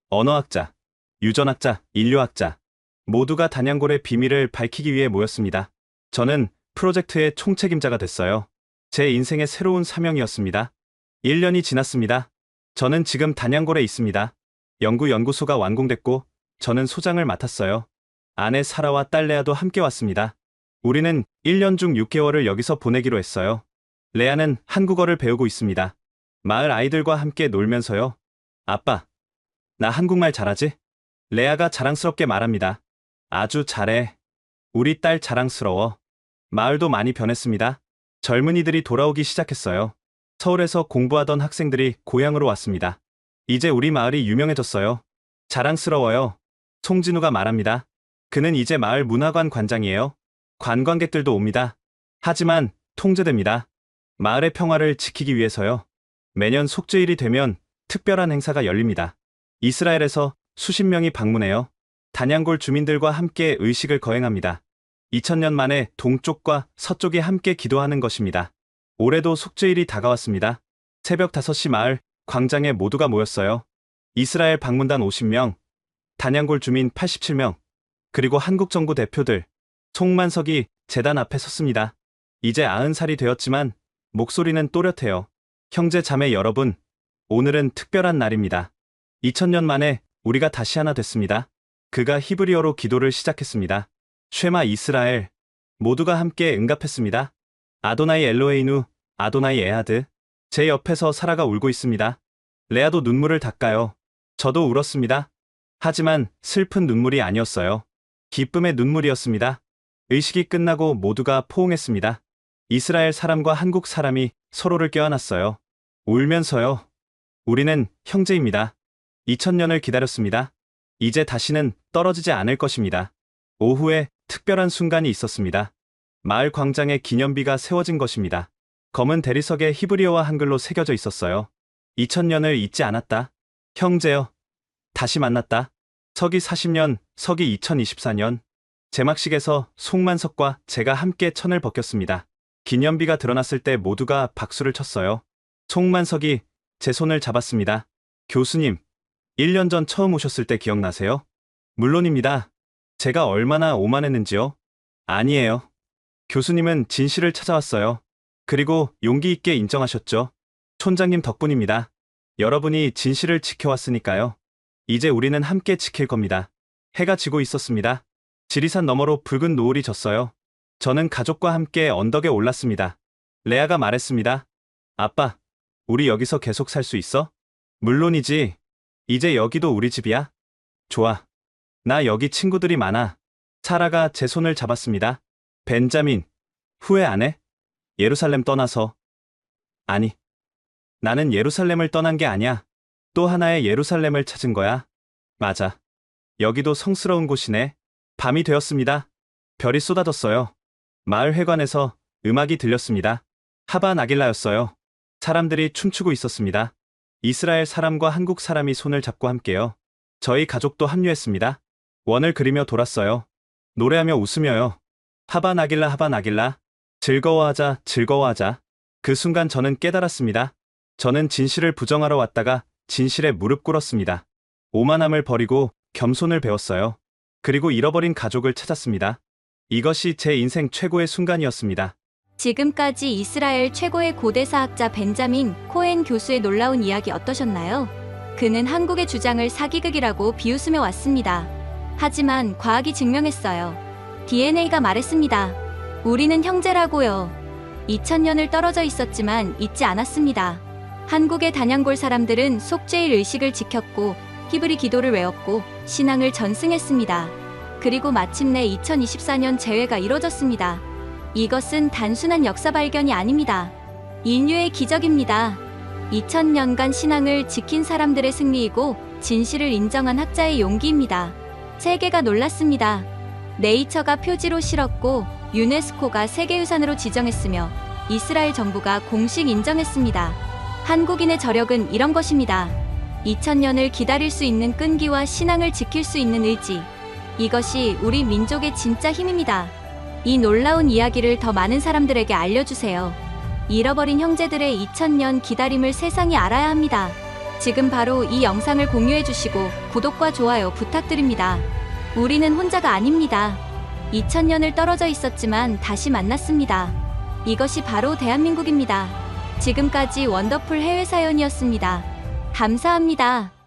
언어학자, 유전학자, 인류학자 모두가 단양골의 비밀을 밝히기 위해 모였습니다. 저는 프로젝트의 총책임자가 됐어요. 제 인생의 새로운 사명이었습니다. 1년이 지났습니다. 저는 지금 단양골에 있습니다. 연구소가 완공됐고 저는 소장을 맡았어요. 아내 사라와 딸 레아도 함께 왔습니다. 우리는 1년 중 6개월을 여기서 보내기로 했어요. 레아는 한국어를 배우고 있습니다. 마을 아이들과 함께 놀면서요. 아빠, 나 한국말 잘하지? 레아가 자랑스럽게 말합니다. 아주 잘해. 우리 딸 자랑스러워. 마을도 많이 변했습니다. 젊은이들이 돌아오기 시작했어요. 서울에서 공부하던 학생들이 고향으로 왔습니다. 이제 우리 마을이 유명해졌어요. 자랑스러워요. 송진우가 말합니다. 그는 이제 마을 문화관 관장이에요. 관광객들도 옵니다. 하지만 통제됩니다. 마을의 평화를 지키기 위해서요. 매년 속죄일이 되면 특별한 행사가 열립니다. 이스라엘에서 수십 명이 방문해요. 단양골 주민들과 함께 의식을 거행합니다. 2000년 만에 동쪽과 서쪽이 함께 기도하는 것입니다. 올해도 속죄일이 다가왔습니다. 새벽 5시 마을 광장에 모두가 모였어요. 이스라엘 방문단 50명, 단양골 주민 87명, 그리고 한국 정부 대표들. 송만석이 재단 앞에 섰습니다. 이제 90살이 되었지만 목소리는 또렷해요. 형제 자매 여러분, 오늘은 특별한 날입니다. 2000년 만에 우리가 다시 하나 됐습니다. 그가 히브리어로 기도를 시작했습니다. 쉐마 이스라엘. 모두가 함께 응답했습니다. 아도나이 엘로헤이누, 아도나이 에하드. 제 옆에서 사라가 울고 있습니다. 레아도 눈물을 닦아요. 저도 울었습니다. 하지만 슬픈 눈물이 아니었어요. 기쁨의 눈물이었습니다. 의식이 끝나고 모두가 포옹했습니다. 이스라엘 사람과 한국 사람이 서로를 껴안았어요. 울면서요. 우리는 형제입니다. 2000년을 기다렸습니다. 이제 다시는 떨어지지 않을 것입니다. 오후에 특별한 순간이 있었습니다. 마을 광장에 기념비가 세워진 것입니다. 검은 대리석에 히브리어와 한글로 새겨져 있었어요. 2000년을 잊지 않았다. 형제여. 다시 만났다. 서기 40년, 서기 2024년. 제막식에서 송만석과 제가 함께 천을 벗겼습니다. 기념비가 드러났을 때 모두가 박수를 쳤어요. 송만석이 제 손을 잡았습니다. 교수님, 1년 전 처음 오셨을 때 기억나세요? 물론입니다. 제가 얼마나 오만했는지요? 아니에요. 교수님은 진실을 찾아왔어요. 그리고 용기 있게 인정하셨죠. 촌장님 덕분입니다. 여러분이 진실을 지켜왔으니까요. 이제 우리는 함께 지킬 겁니다. 해가 지고 있었습니다. 지리산 너머로 붉은 노을이 졌어요. 저는 가족과 함께 언덕에 올랐습니다. 레아가 말했습니다. 아빠, 우리 여기서 계속 살 수 있어? 물론이지. 이제 여기도 우리 집이야? 좋아. 나 여기 친구들이 많아. 사라가 제 손을 잡았습니다. 벤자민, 후회 안 해? 예루살렘 떠나서. 아니. 나는 예루살렘을 떠난 게 아니야. 또 하나의 예루살렘을 찾은 거야. 맞아. 여기도 성스러운 곳이네. 밤이 되었습니다. 별이 쏟아졌어요. 마을 회관에서 음악이 들렸습니다. 하바 나길라였어요. 사람들이 춤추고 있었습니다. 이스라엘 사람과 한국 사람이 손을 잡고 함께요. 저희 가족도 합류했습니다. 원을 그리며 돌았어요. 노래하며 웃으며요. 하바 나길라 하바 나길라. 즐거워하자 즐거워하자. 그 순간 저는 깨달았습니다. 저는 진실을 부정하러 왔다가 진실에 무릎 꿇었습니다. 오만함을 버리고 겸손을 배웠어요. 그리고 잃어버린 가족을 찾았습니다. 이것이 제 인생 최고의 순간이었습니다. 지금까지 이스라엘 최고의 고대사학자 벤자민 코엔 교수의 놀라운 이야기 어떠셨나요? 그는 한국의 주장을 사기극이라고 비웃으며 왔습니다. 하지만 과학이 증명했어요. DNA가 말했습니다. 우리는 형제라고요. 2000년을 떨어져 있었지만 잊지 않았습니다. 한국의 단양골 사람들은 속죄일 의식을 지켰고 히브리 기도를 외웠고 신앙을 전승했습니다. 그리고 마침내 2024년 재회가 이뤄졌습니다. 이것은 단순한 역사 발견이 아닙니다. 인류의 기적입니다. 2000년간 신앙을 지킨 사람들의 승리이고 진실을 인정한 학자의 용기입니다. 세계가 놀랐습니다. 네이처가 표지로 실었고 유네스코가 세계유산으로 지정했으며 이스라엘 정부가 공식 인정했습니다. 한국인의 저력은 이런 것입니다. 2000년을 기다릴 수 있는 끈기와 신앙을 지킬 수 있는 의지. 이것이 우리 민족의 진짜 힘입니다. 이 놀라운 이야기를 더 많은 사람들에게 알려주세요. 잃어버린 형제들의 2000년 기다림을 세상이 알아야 합니다. 지금 바로 이 영상을 공유해주시고 구독과 좋아요 부탁드립니다. 우리는 혼자가 아닙니다. 2000년을 떨어져 있었지만 다시 만났습니다. 이것이 바로 대한민국입니다. 지금까지 원더풀 해외 사연이었습니다. 감사합니다.